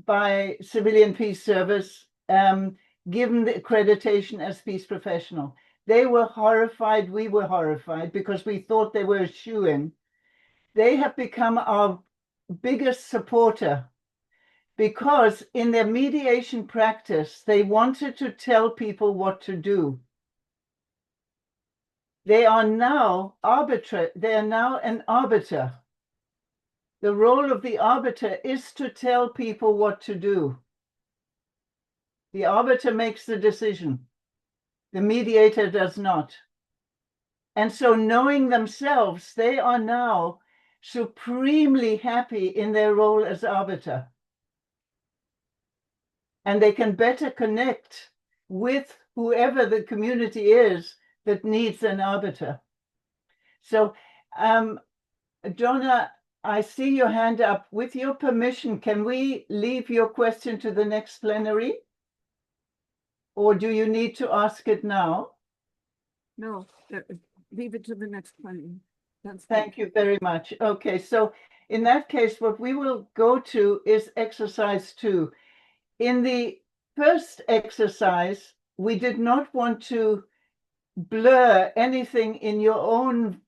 by civilian peace service, given the accreditation as peace professional. They were horrified, we were horrified, because we thought they were a shoo-in. They have become our biggest supporter, because in their mediation practice, they wanted to tell people what to do. They are now an arbiter. The role of the arbiter is to tell people what to do. The arbiter makes the decision. The mediator does not. And so, knowing themselves, they are now supremely happy in their role as arbiter. And they can better connect with whoever the community is that needs an arbiter. So, Donna, I see your hand up. With your permission, can we leave your question to the next plenary? Or do you need to ask it now? No, leave it to the next plenary. Thank you very much. Okay, so in that case, what we will go to is exercise 2. In the first exercise, we did not want to blur anything in your own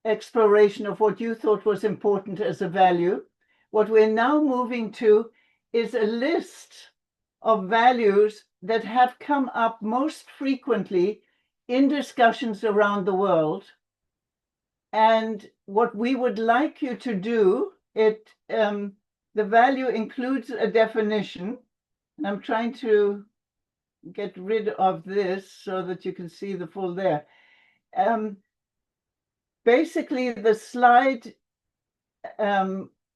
exploration of what you thought was important as a value. What we're now moving to is a list of values that have come up most frequently in discussions around the world. And what we would like you to do, the value includes a definition. And I'm trying to get rid of this so that you can see the full there. Basically, the slide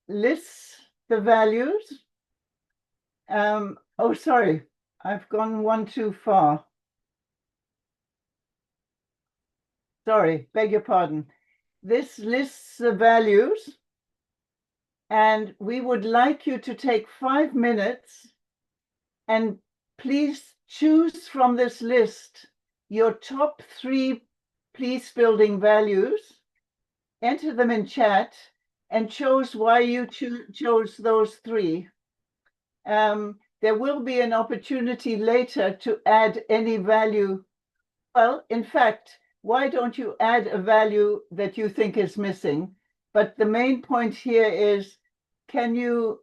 lists the values. Oh, sorry, I've gone one too far. Sorry, beg your pardon. This lists the values, and we would like you to take 5 minutes and please choose from this list your top 3 peace building values, enter them in chat, and chose why you chose those 3. There will be an opportunity later to add any value. Well, in fact, why don't you add a value that you think is missing? But the main point here is, can you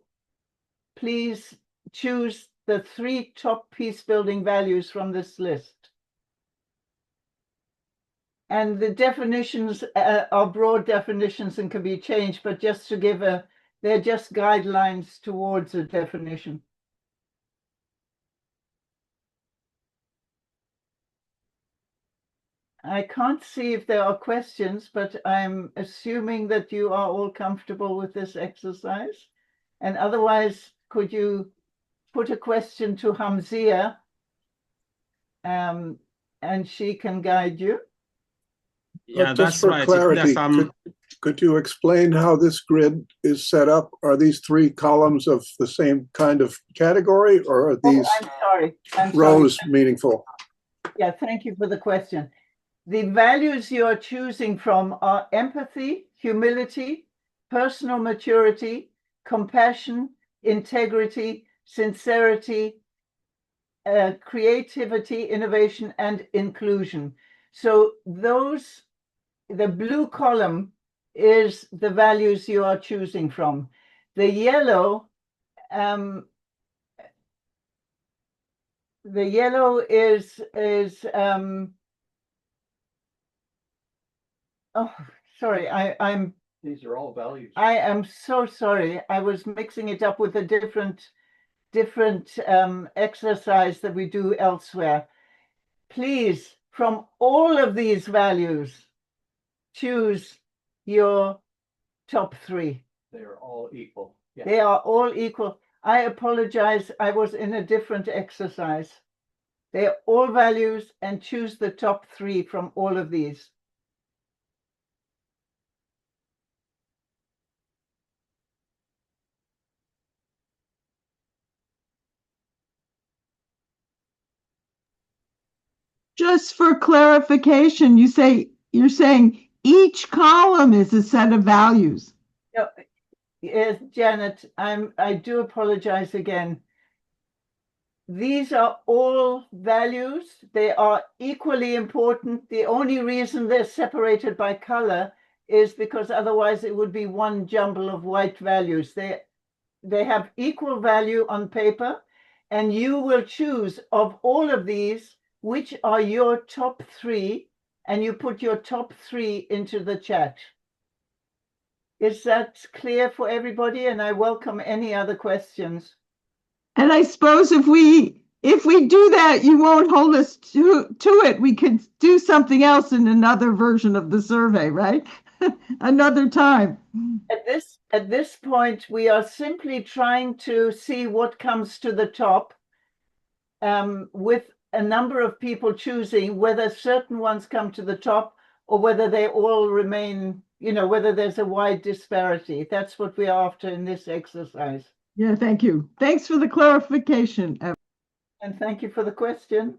please choose the 3 top peace building values from this list? And the definitions are broad definitions and can be changed, but just to give they're just guidelines towards a definition. I can't see if there are questions, but I'm assuming that you are all comfortable with this exercise. And otherwise, could you put a question to Hamzia, and she can guide you? Yeah, Just that's for right. clarity, could you explain how this grid is set up? Are these 3 columns of the same kind of category, or are these rows meaningful? Yeah, thank you for the question. The values you are choosing from are empathy, humility, personal maturity, compassion, integrity, sincerity, creativity, innovation, and inclusion. So the blue column is the values you are choosing from. The yellow is oh, sorry, I'm. These are all values. I am so sorry. I was mixing it up with a different exercise that we do elsewhere. Please, from all of these values, choose your top 3. They are all equal. Yeah. They are all equal. I apologize. I was in a different exercise. They are all values, and choose the top 3 from all of these. Just for clarification, you're saying each column is a set of values. No, yes, Janet, I do apologize again. These are all values. They are equally important. The only reason they're separated by color is because otherwise it would be one jumble of white values. They have equal value on paper, and you will choose of all of these which are your top three, and you put your top three into the chat. Is that clear for everybody? And I welcome any other questions. And I suppose if we do that, you won't hold us to it. We could do something else in another version of the survey, right? Another time. At this point, we are simply trying to see what comes to the top, with a number of people choosing whether certain ones come to the top or whether they all remain, whether there's a wide disparity. That's what we're after in this exercise. Yeah, thank you. Thanks for the clarification, Evelyn. And thank you for the question.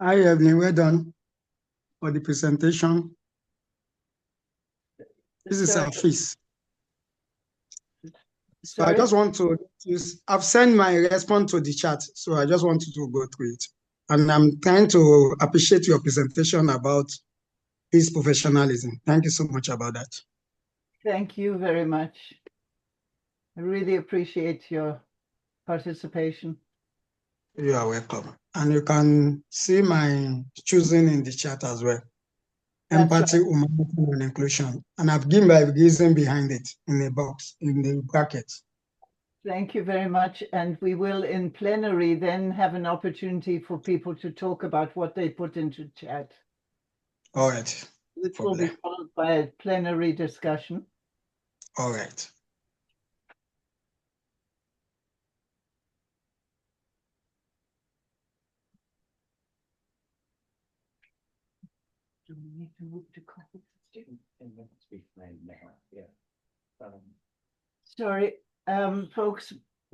Hi, Evelyn. Well done for the presentation. This is Afis. So I just want to use, I've sent my response to the chat, so I just wanted to go through it. And I'm trying to appreciate your presentation about peace professionalism. Thank you so much about that. Thank you very much. I really appreciate your participation. You are welcome. And you can see my choosing in the chat as well. Empathy, humanity, and inclusion. And I've given my reason behind it in the box, in the bracket. Thank you very much. And we will in plenary then have an opportunity for people to talk about what they put into chat. All right. Which will be followed by a plenary discussion. All right. Do we need to move to competency? Sorry, folks,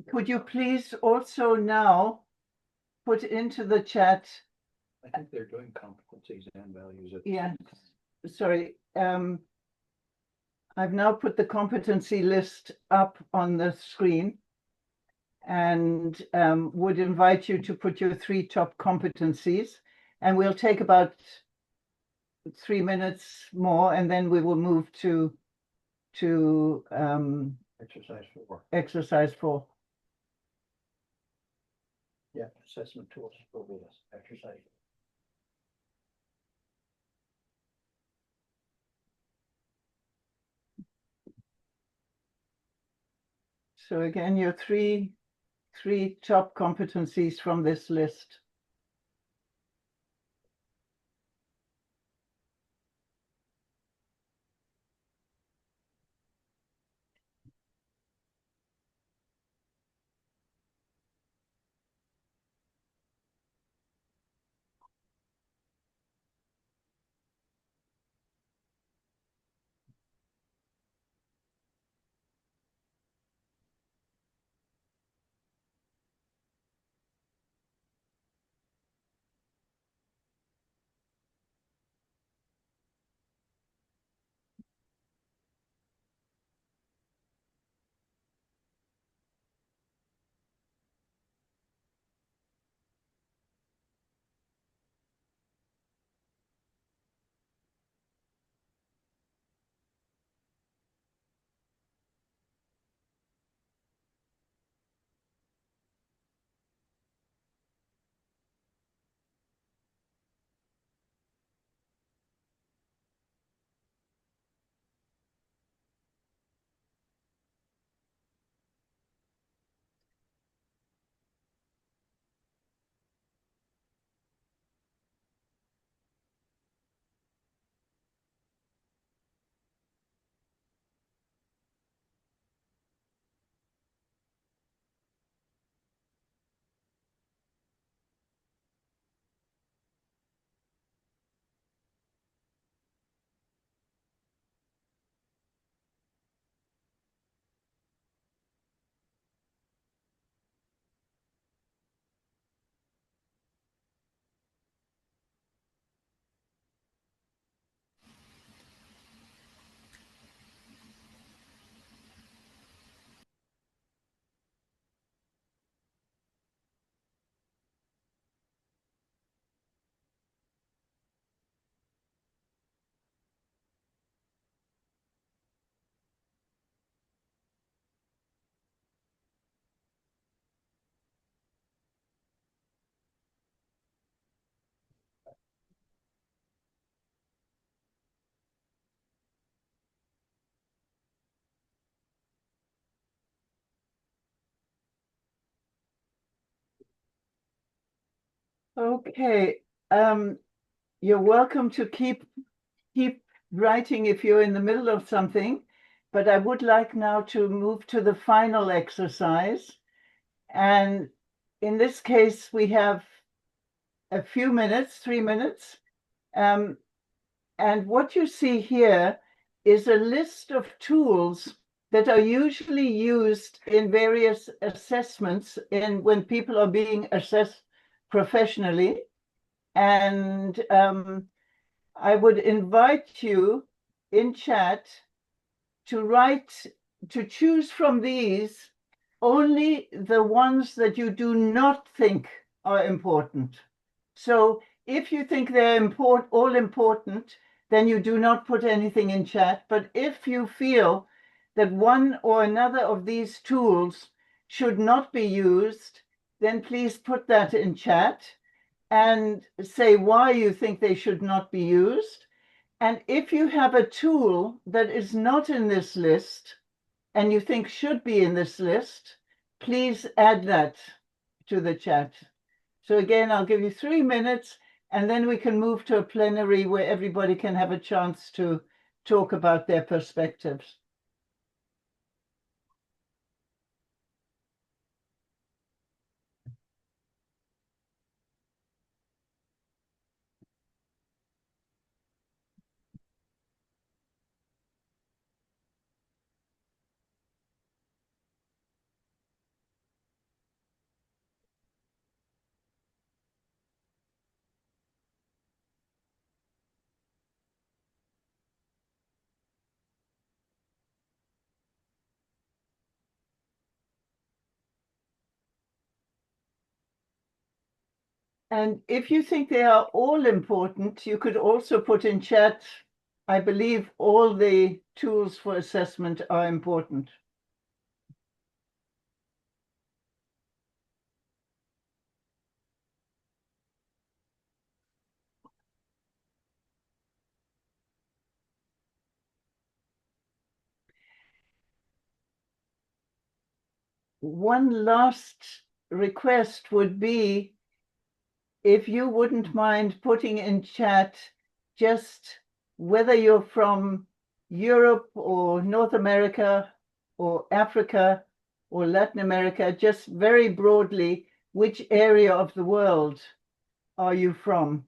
could you please also now put into the chat? I think they're doing competencies and values. Yeah, sorry. I've now put the competency list up on the screen and would invite you to put your 3 top competencies, and we'll take about 3 minutes more, and then we will move to exercise 4. Exercise 4. Yeah, assessment tools for this exercise. So again, your three top competencies from this list. Okay, you're welcome to keep writing if you're in the middle of something, but I would like now to move to the final exercise. And in this case, we have a few minutes, 3 minutes. And what you see here is a list of tools that are usually used in various assessments when people are being assessed professionally. And I would invite you in chat to choose from these only the ones that you do not think are important. So if you think they're all important, then you do not put anything in chat. But if you feel that one or another of these tools should not be used, then please put that in chat and say why you think they should not be used. And if you have a tool that is not in this list and you think should be in this list, please add that to the chat. So again, I'll give you 3 minutes and then we can move to a plenary where everybody can have a chance to talk about their perspectives. And if you think they are all important, you could also put in chat, I believe all the tools for assessment are important. one last request would be if you wouldn't mind putting in chat just whether you're from Europe or North America or Africa or Latin America, just very broadly, which area of the world are you from?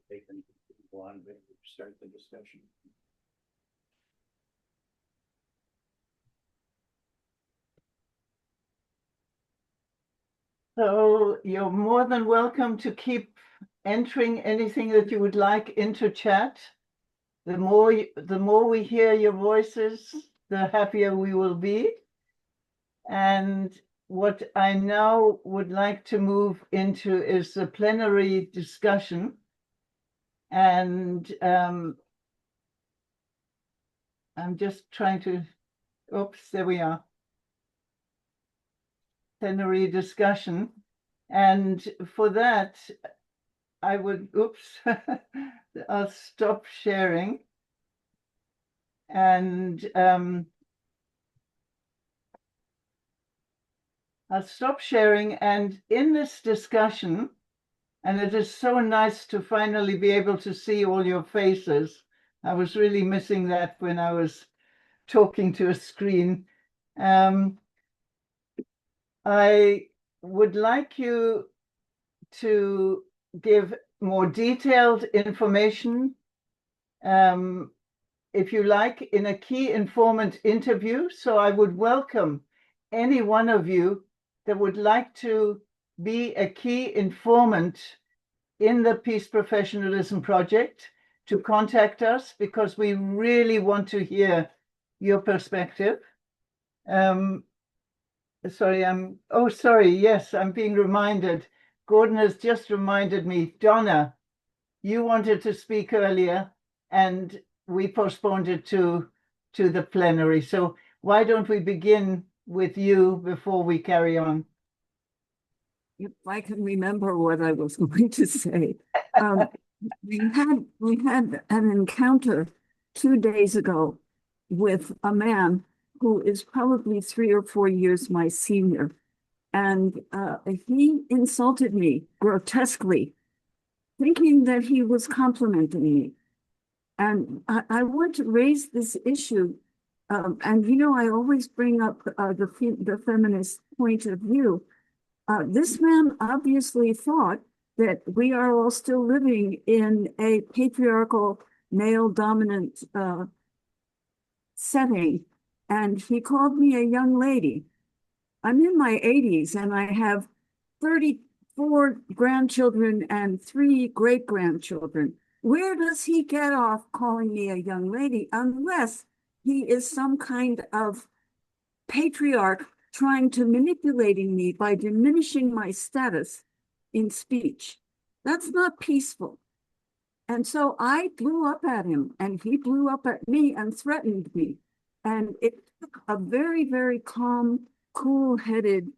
They can go on, start the discussion. So you're more than welcome to keep entering anything that you would like into chat. The more we hear your voices, the happier we will be. And what I now would like to move into is the plenary discussion. And I'm just trying to, oops, there we are. Plenary discussion. And for that, I would, oops, I'll stop sharing. And I'll stop sharing. And in this discussion, and it is so nice to finally be able to see all your faces. I was really missing that when I was talking to a screen. I would like you to give more detailed information, if you like, in a key informant interview. So I would welcome any one of you that would like to be a key informant in the Peace Professionalism Project to contact us, because we really want to hear your perspective. Sorry, yes, I'm being reminded. Gordon has just reminded me, Donna, you wanted to speak earlier and we postponed it to the plenary. So why don't we begin with you before we carry on? If I can remember what I was going to say. We had an encounter 2 days ago with a man who is probably 3 or 4 years my senior. And he insulted me grotesquely, thinking that he was complimenting me. And I want to raise this issue And you know, I always bring up the feminist point of view. This man obviously thought that we are all still living in a patriarchal, male-dominant setting, and he called me a young lady. I'm in my 80s, and I have 34 grandchildren and 3 great-grandchildren. Where does he get off calling me a young lady unless he is some kind of patriarch trying to manipulating me by diminishing my status in speech? That's not peaceful. And so I blew up at him, and he blew up at me and threatened me. And it took a very, very calm, cool-headed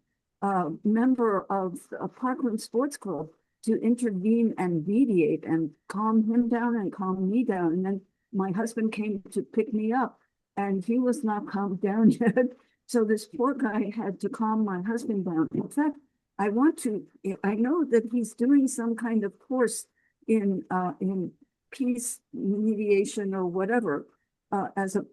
member of a Parkland Sports Club to intervene and mediate and calm him down and calm me down. And then my husband came to pick me up, and he was not calmed down yet. So this poor guy had to calm my husband down. In fact, I know that he's doing some kind of course in peace mediation or whatever, as a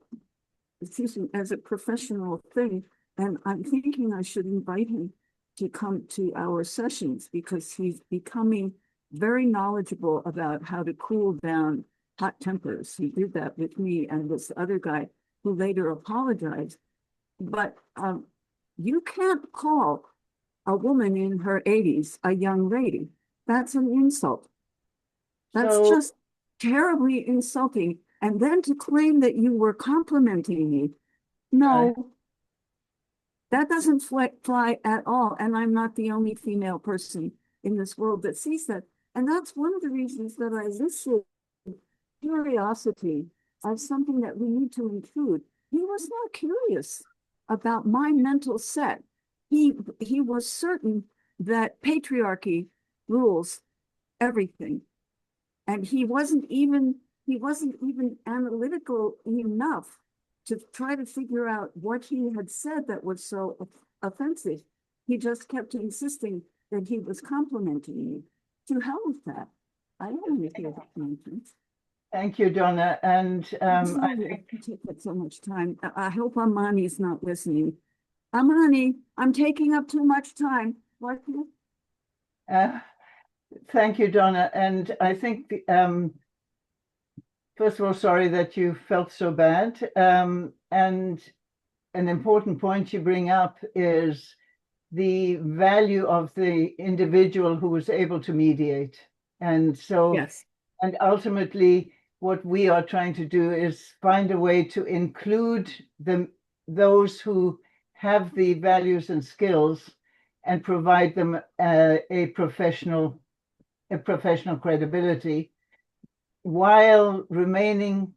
professional thing. And I'm thinking I should invite him to come to our sessions, because he's becoming very knowledgeable about how to cool down hot tempers. He did that with me and this other guy who later apologized. But you can't call a woman in her 80s a young lady. That's an insult. That's just terribly insulting. And then to claim that you were complimenting me, no, that doesn't fly at all. And I'm not the only female person in this world that sees that. And that's one of the reasons that I listed curiosity as something that we need to include. He was not curious about my mental set. He was certain that patriarchy rules everything. And he wasn't even analytical enough to try to figure out what he had said that was so offensive. He just kept insisting that he was complimenting me. To hell with that. I don't want to hear compliments. Thank you, Donna. And I take up so much time. I hope Amani is not listening. Amani, I'm taking up too much time. What? Thank you, Donna. And I think, first of all, sorry that you felt so bad. And an important point you bring up is the value of the individual who was able to mediate. And so, yes. And ultimately, what we are trying to do is find a way to include those who have the values and skills and provide them a professional credibility, while remaining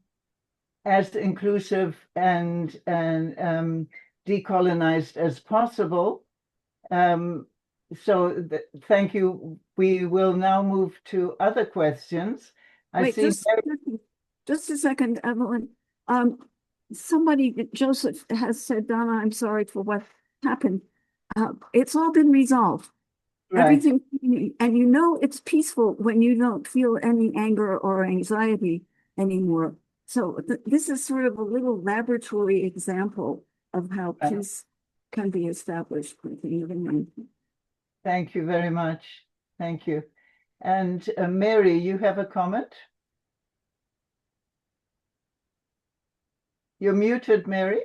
as inclusive and decolonized as possible. Thank you. We will now move to other questions. Wait, just a second, Evelyn. Joseph has said, Donna, I'm sorry for what happened. It's all been resolved. Right. Everything, and you know it's peaceful when you don't feel any anger or anxiety anymore. So this is sort of a little laboratory example of how peace can be established. Thank you very much. Thank you. And Mary, you have a comment? You're muted, Mary.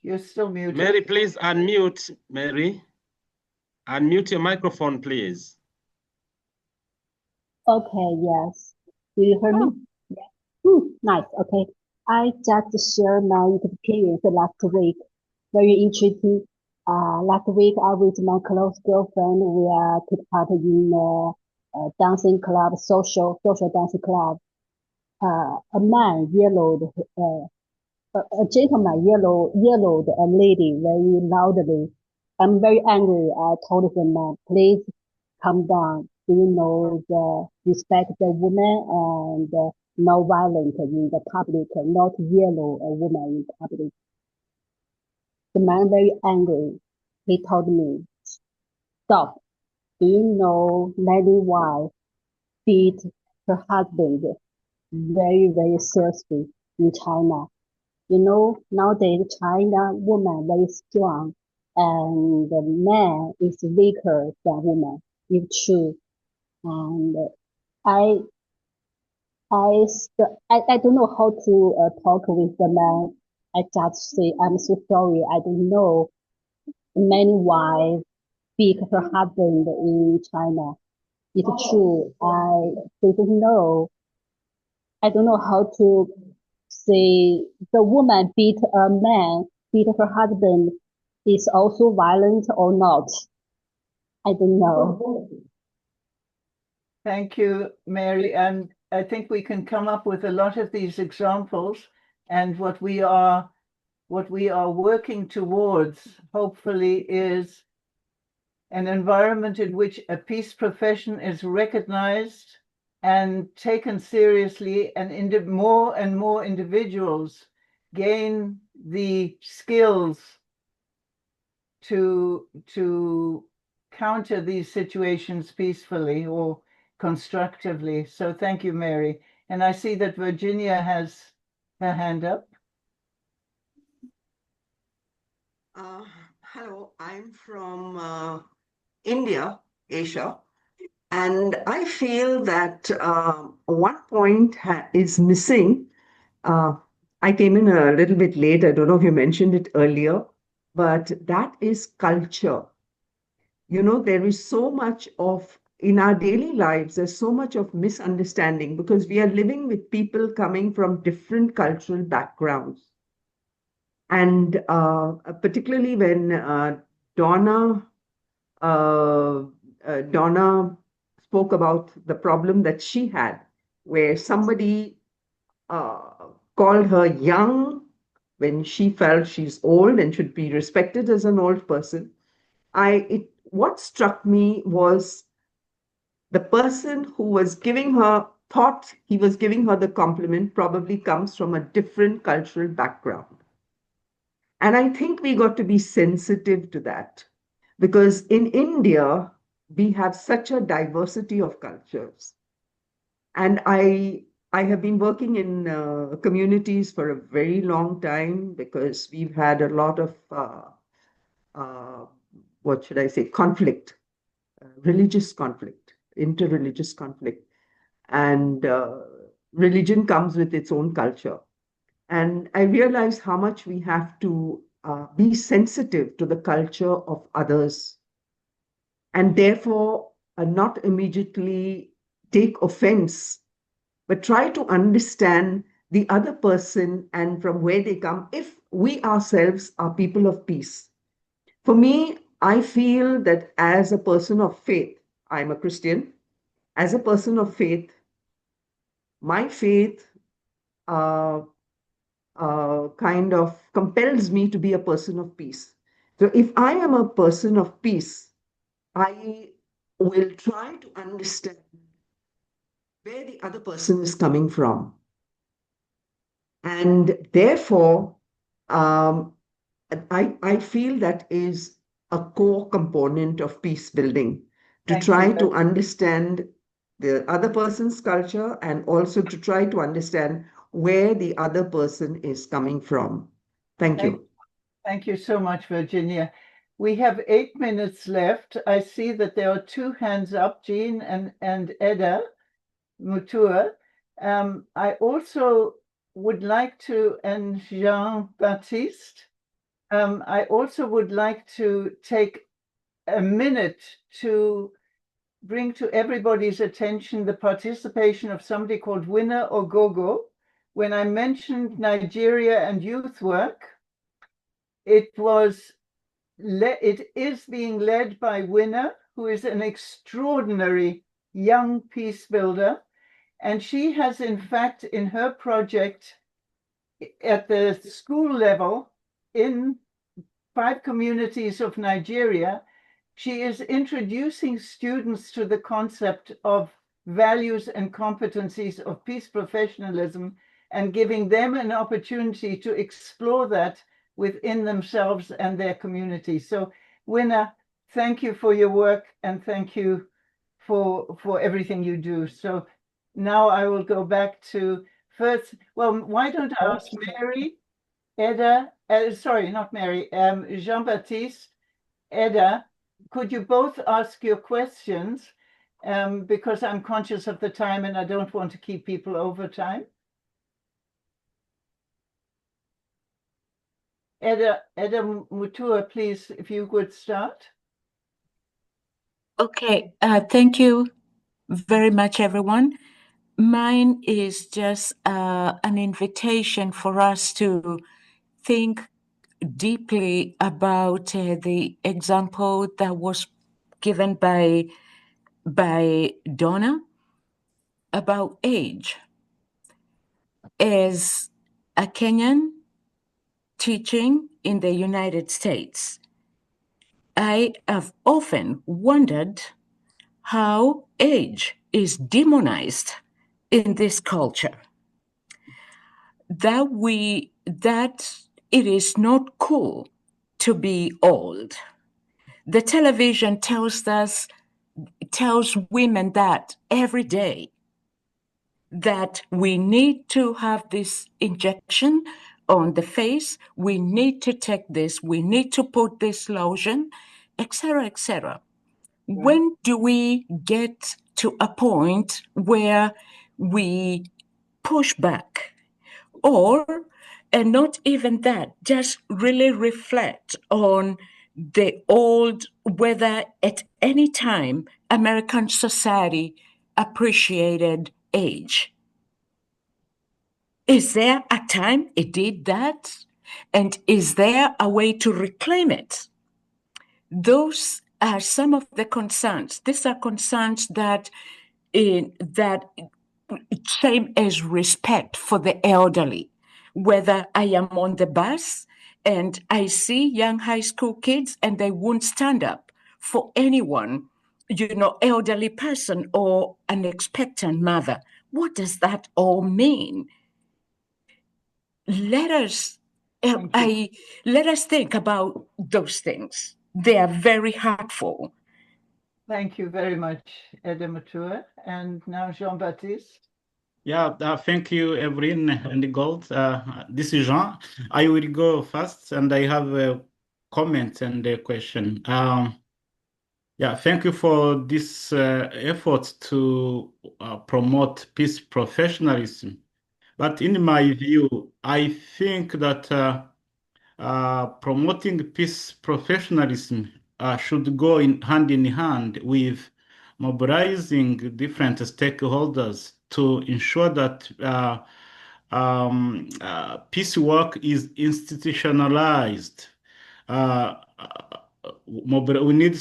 You're still muted. Mary, please unmute, Mary. Unmute your microphone, please. Okay, yes. Do you hear me? Yeah. Nice, okay. I just shared my experience last week. Very interesting. Last week, I with my close girlfriend, we took part in a dancing club, social dancing club. A man yellowed, a gentleman yellowed a lady very loudly. I'm very angry. I told him, please calm down. Do you know the respect the woman and no violence in the public, not yellow a woman in public. The man very angry. He told me, stop. Do you know Lady Wife beat her husband very, very seriously in China? You know, nowadays China woman very strong and the man is weaker than woman. It's true. And I I don't know how to talk with the man. I just say, I'm so sorry. I don't know. Many wives beat her husband in China. It's true. I don't know. I don't know how to say the woman beat a man, beat her husband is also violent or not. I don't know. Thank you, Mary. And I think we can come up with a lot of these examples, and what we are working towards, hopefully, is an environment in which a peace profession is recognized and taken seriously, and more and more individuals gain the skills to counter these situations peacefully or constructively. So thank you, Mary. And I see that Virginia has her hand up. Hello, I'm from India, Asia, and I feel that one point is missing. I came in a little bit late. I don't know if you mentioned it earlier, but that is culture. You know, there is so much of, in our daily lives, there's so much of misunderstanding because we are living with people coming from different cultural backgrounds. And particularly when Donna spoke about the problem that she had, where somebody called her young when she felt she's old and should be respected as an old person. What struck me was the person who was giving her, thought he was giving her the compliment, probably comes from a different cultural background. And I think we got to be sensitive to that because in India, we have such a diversity of cultures. And I have been working in communities for a very long time because we've had a lot of, what should I say, conflict, religious conflict, interreligious conflict. And religion comes with its own culture. And I realized how much we have to be sensitive to the culture of others and therefore not immediately take offense, but try to understand the other person and from where they come if we ourselves are people of peace. For me, I feel that as a person of faith, I'm a Christian, as a person of faith, my faith kind of compels me to be a person of peace. So if I am a person of peace, I will try to understand where the other person is coming from. And therefore, I feel that is a core component of peace building, to try to understand the other person's culture and also to try to understand where the other person is coming from. Thank you. Thank you so much, Virginia. We have 8 minutes left. I see that there are 2 hands up, Jean and Edda Mutua. I also would like to, and Jean-Baptiste, I also would like to take a minute to bring to everybody's attention the participation of somebody called Winner Ogogo. When I mentioned Nigeria and youth work, it is being led by Winner, who is an extraordinary young peace builder. And she has, in fact, in her project at the school level in 5 communities of Nigeria, she is introducing students to the concept of values and competencies of peace professionalism and giving them an opportunity to explore that within themselves and their community. So, Winner, thank you for your work and thank you for everything you do. So now I will go back to first, well, why don't I ask Mary, Edda, sorry, not Mary, Jean-Baptiste, Edda, could you both ask your questions? Because I'm conscious of the time and I don't want to keep people over time. Edda Mutua, please, if you could start. Okay, thank you very much, everyone. Mine is just an invitation for us to think deeply about the example that was given by Donna about age. As a Kenyan teaching in the United States, I have often wondered how age is demonized in this culture. That it is not cool to be old. The television tells women that every day, that we need to have this injection on the face, we need to take this, we need to put this lotion, etc., etc. When do we get to a point where we push back? And not even that, just really reflect on the old, whether at any time American society appreciated age. Is there a time it did that? And is there a way to reclaim it? Those are some of the concerns. These are concerns that same as respect for the elderly. Whether I am on the bus and I see young high school kids and they won't stand up for anyone, elderly person or an expectant mother. What does that all mean? Let us think about those things. They are very hurtful. Thank you very much, Edda Mutua. And now Jean-Baptiste. Yeah, thank you, Evelyn and Gold. This is Jean. I will go first, and I have a comment and a question. Yeah, thank you for this effort to promote peace professionalism. But in my view, I think that promoting peace professionalism should go hand in hand with mobilizing different stakeholders to ensure that peace work is institutionalized. We need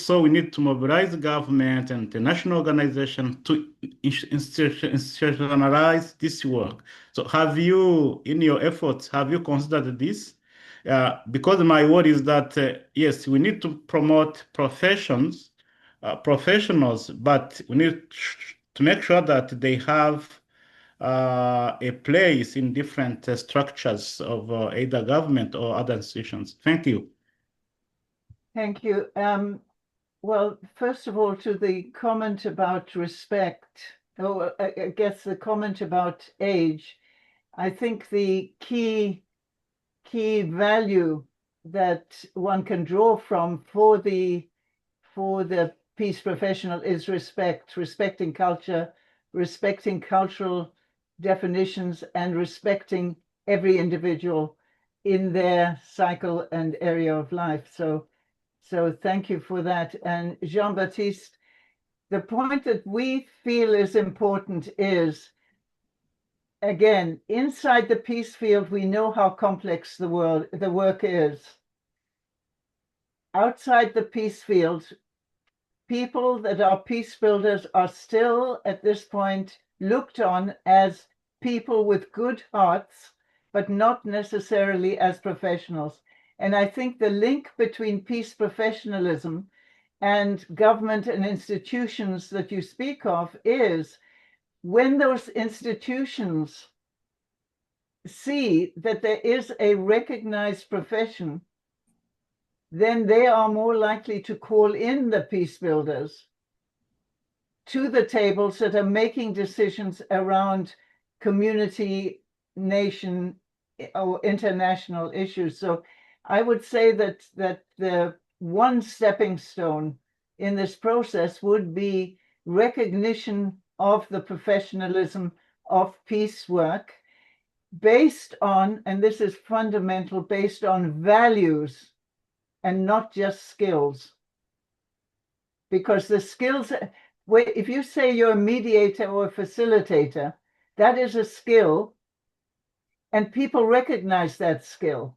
to mobilize the government and the national organization to institutionalize this work. So in your efforts, have you considered this? Because my word is that, yes, we need to promote professionals, but we need to make sure that they have a place in different structures of either government or other institutions. Thank you. Thank you. Well, first of all, to the comment about respect, I guess the comment about age, I think the key value that one can draw from for the peace professional is respecting culture, respecting cultural definitions, and respecting every individual in their cycle and area of life. So thank you for that. And Jean-Baptiste, the point that we feel is important is, again, inside the peace field, we know how complex the work is. Outside the peace field, people that are peace builders are still, at this point, looked on as people with good hearts, but not necessarily as professionals. And I think the link between peace professionalism and government and institutions that you speak of is when those institutions see that there is a recognized profession then they are more likely to call in the peace builders to the tables that are making decisions around community, nation, or international issues. So I would say that the one stepping stone in this process would be recognition of the professionalism of peace work based on, and this is fundamental, based on values and not just skills. Because the skills, if you say you're a mediator or a facilitator, that is a skill, and people recognize that skill.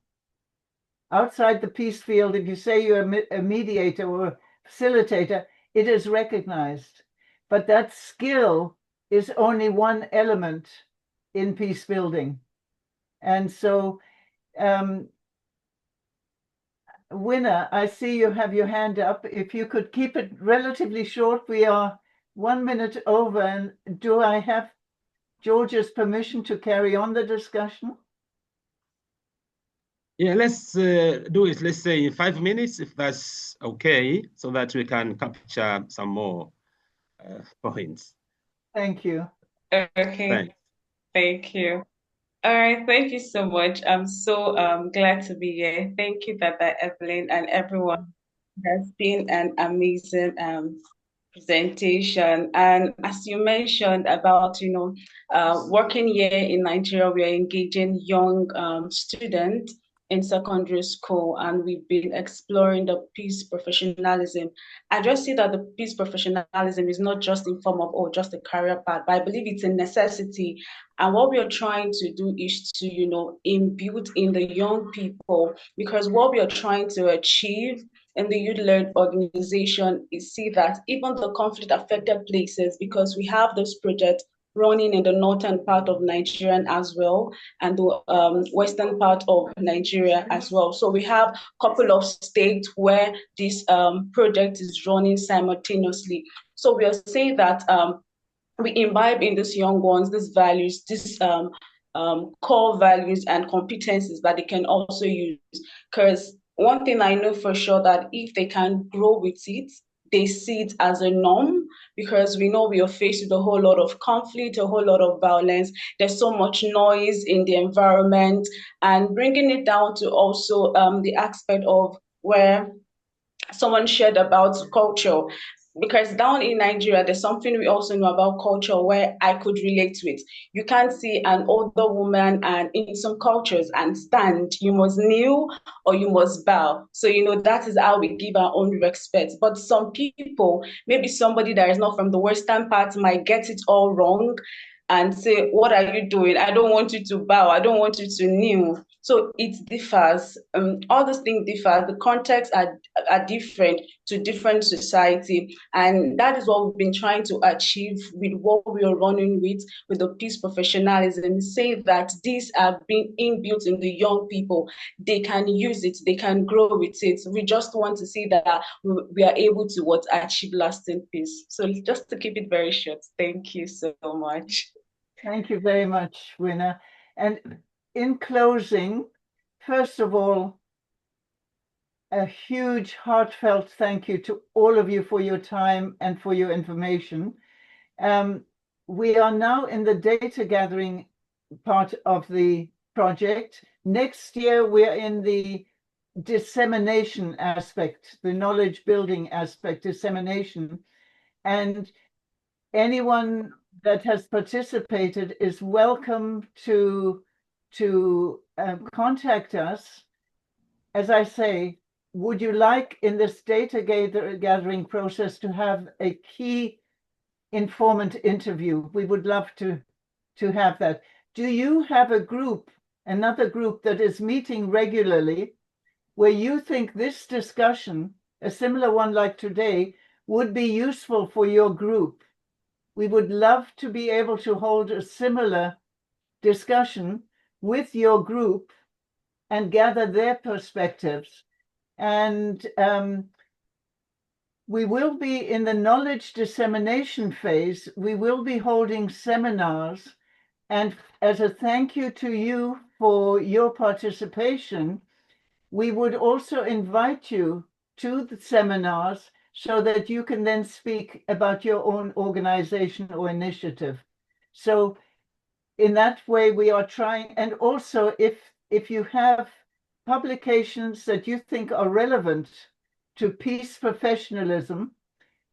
Outside the peace field, if you say you're a mediator or a facilitator, it is recognized. But that skill is only one element in peace building. And so, Winner, I see you have your hand up. If you could keep it relatively short, we are 1 minute over. And do I have George's permission to carry on the discussion? Yeah, let's do it, let's say in 5 minutes, if that's okay, so that we can capture some more points. Thank you. Okay, Thanks. thank you. All right, thank you so much. I'm so glad to be here. Thank you, Dada Evelyn, and everyone. It has been an amazing presentation. And as you mentioned about, working here in Nigeria, we are engaging young students in secondary school, and we've been exploring the peace professionalism. I just see that the peace professionalism is not just in form of, oh, just a career path, but I believe it's a necessity. And what we are trying to do is to, imbue in the young people, because what we are trying to achieve in the youth-led organization is see that even the conflict-affected places, because we have this project running in the northern part of Nigeria as well, and the western part of Nigeria as well. So we have a couple of states where this project is running simultaneously. So we are saying that we imbibe in these young ones these values, these core values and competencies that they can also use. Because one thing I know for sure, that if they can grow with it, they see it as a norm, because we know we are faced with a whole lot of conflict, a whole lot of violence. There's so much noise in the environment, and bringing it down to also the aspect of where someone shared about culture. Because down in Nigeria, there's something we also know about culture where I could relate to it. You can't see an older woman, and in some cultures, and stand. You must kneel or you must bow. So, that is how we give our own respect. But some people, maybe somebody that is not from the Western part, might get it all wrong and say, what are you doing? I don't want you to bow. I don't want you to kneel. So it differs. All these things differ. The contexts are different to different society. And that is what we've been trying to achieve with what we are running with the peace professionalism. Say that these are being inbuilt in the young people. They can use it. They can grow with it. We just want to see that we are able to achieve lasting peace. So just to keep it very short, thank you so much. Thank you very much, Winner. And in closing, first of all, a huge heartfelt thank you to all of you for your time and for your information. We are now in the data gathering part of the project. Next year, we're in the dissemination aspect, the knowledge building aspect, dissemination. And anyone that has participated is welcome to contact us. As I say, would you like in this data gathering process to have a key informant interview? We would love to have that. Do you have a group, another group that is meeting regularly, where you think this discussion, a similar one like today, would be useful for your group? We would love to be able to hold a similar discussion with your group and gather their perspectives. And we will be in the knowledge dissemination phase. We will be holding seminars. And as a thank you to you for your participation, We would also invite you to the seminars so that you can then speak about your own organization or initiative. So in that way, we are trying, and also if you have publications that you think are relevant to peace professionalism,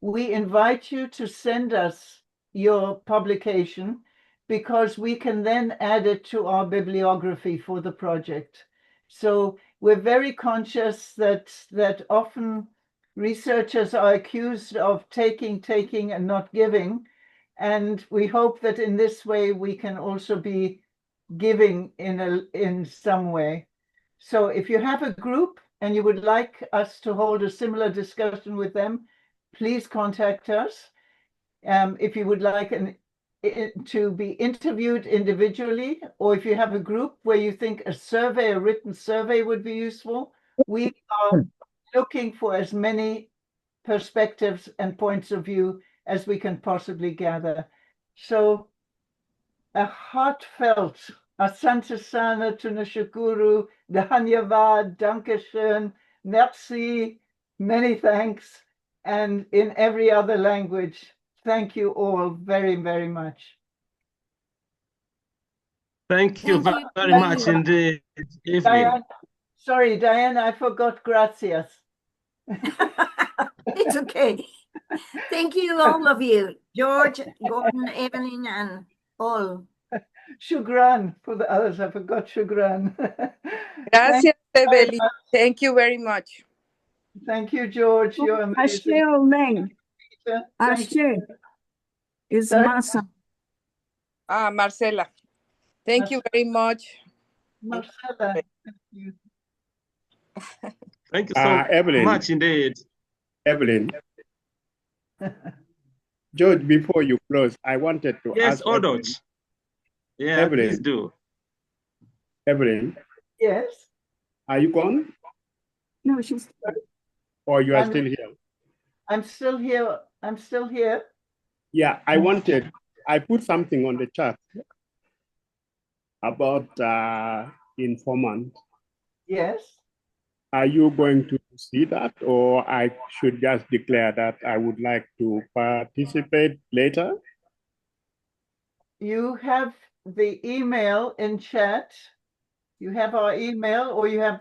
we invite you to send us your publication because we can then add it to our bibliography for the project. So we're very conscious that often researchers are accused of taking and not giving. And we hope that in this way we can also be giving in some way. So if you have a group and you would like us to hold a similar discussion with them, please contact us. If you would like to be interviewed individually, or if you have a group where you think a written survey would be useful, we are looking for as many perspectives and points of view as we can possibly gather. So a heartfelt asante sana, tunashukuru, dhanyavad, dankeschön, merci, many thanks, and in every other language, thank you all very, very much. Thank you very much indeed, Evelyn. Sorry, Diana, I forgot gracias. It's okay. Thank you, all of you. George, Gordon, Evelyn, and all. Shukran for the others. I forgot shukran. Gracias, Evelyn. Thank you very much. Thank you, George. You're amazing. Ashe is Masa. Marcela. Thank you very much. Marcela. Thank you. Thank you so Evelyn, much indeed. Evelyn. George, before you close, I wanted to Yes, ask Odoch. Evelyn. Yeah, Evelyn. please do. Evelyn. Yes. Are you gone? No, she's. Or you are still here? I'm still here. I'm still here. Yeah, I put something on the chat about informant. Yes. Are you going to see that, or I should just declare that I would like to participate later? You have the email in chat. You have our email, or you have